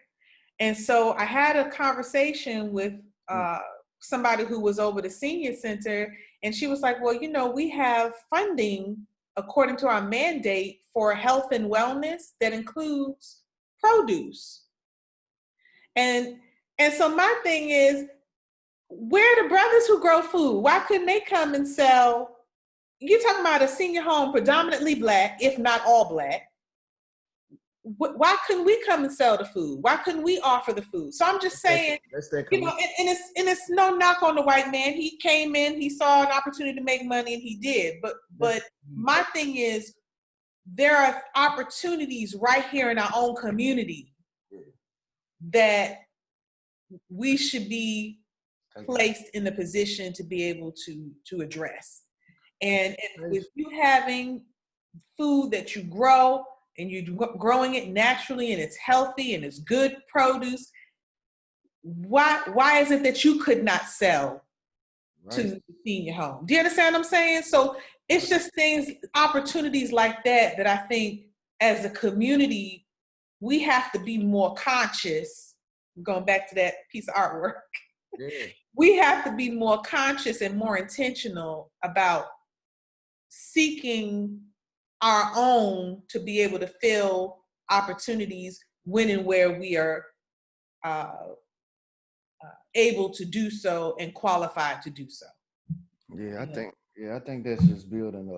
And so I had a conversation with somebody who was over the senior center, and she was like, well, you know, we have funding according to our mandate for health and wellness that includes produce. And so my thing is, where are the brothers who grow food? Why couldn't they come and sell? You're talking about a senior home predominantly Black, if not all Black. Why couldn't we come and sell the food? Why couldn't we offer the food? So I'm just saying, you know, and it's no knock on the white man. He came in, he saw an opportunity to make money, and he did. But my thing is, there are opportunities right here in our own community that we should be placed in the position to be able to address. And with you having food that you grow, and you're growing it naturally, and it's healthy and it's good produce, why is it that you could not sell to the senior home? Do you understand what I'm saying? So it's just things, opportunities like that I think as a community, we have to be more conscious. Going back to that piece of artwork. Yeah. We have to be more conscious and more intentional about seeking our own to be able to fill opportunities when and where we are able to do so and qualified to do so. Yeah, I think that's just building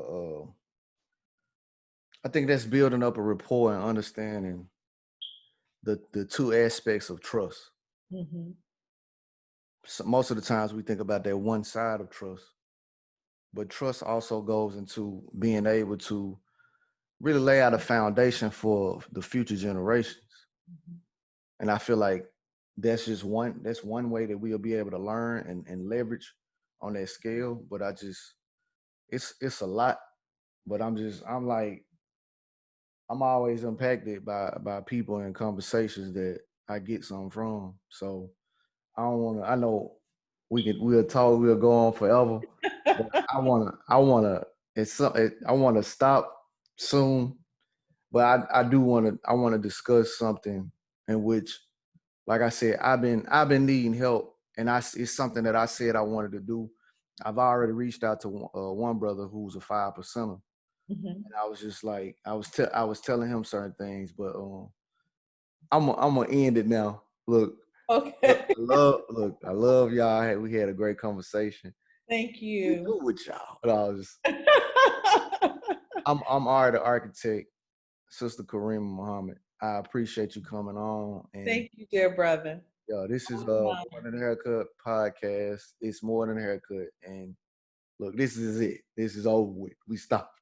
up a rapport and understanding the two aspects of trust. Mm-hmm. So most of the times we think about that one side of trust, but trust also goes into being able to really lay out a foundation for the future generations. Mm-hmm. And I feel like that's one way that we'll be able to learn and leverage on that scale. But it's a lot, but I'm always impacted by people and conversations that I get something from. So I know we'll talk, we'll go on forever, but I want to stop soon. But I want to discuss something in which, like I said, I've been needing help, and it's something that I said I wanted to do. I've already reached out to one brother who's a 5%er, mm-hmm. And I was just like, I was telling him certain things, but I'm gonna end it now. Look, okay. I love y'all. We had a great conversation. Thank you. Good with y'all. But I was I'm Art, the architect, Sister Karriemah Muhammad. I appreciate you coming on. And thank you, dear brother. Yo, this is More Than a Haircut podcast. It's More Than a Haircut. And look, this is it. This is over with. We stopped.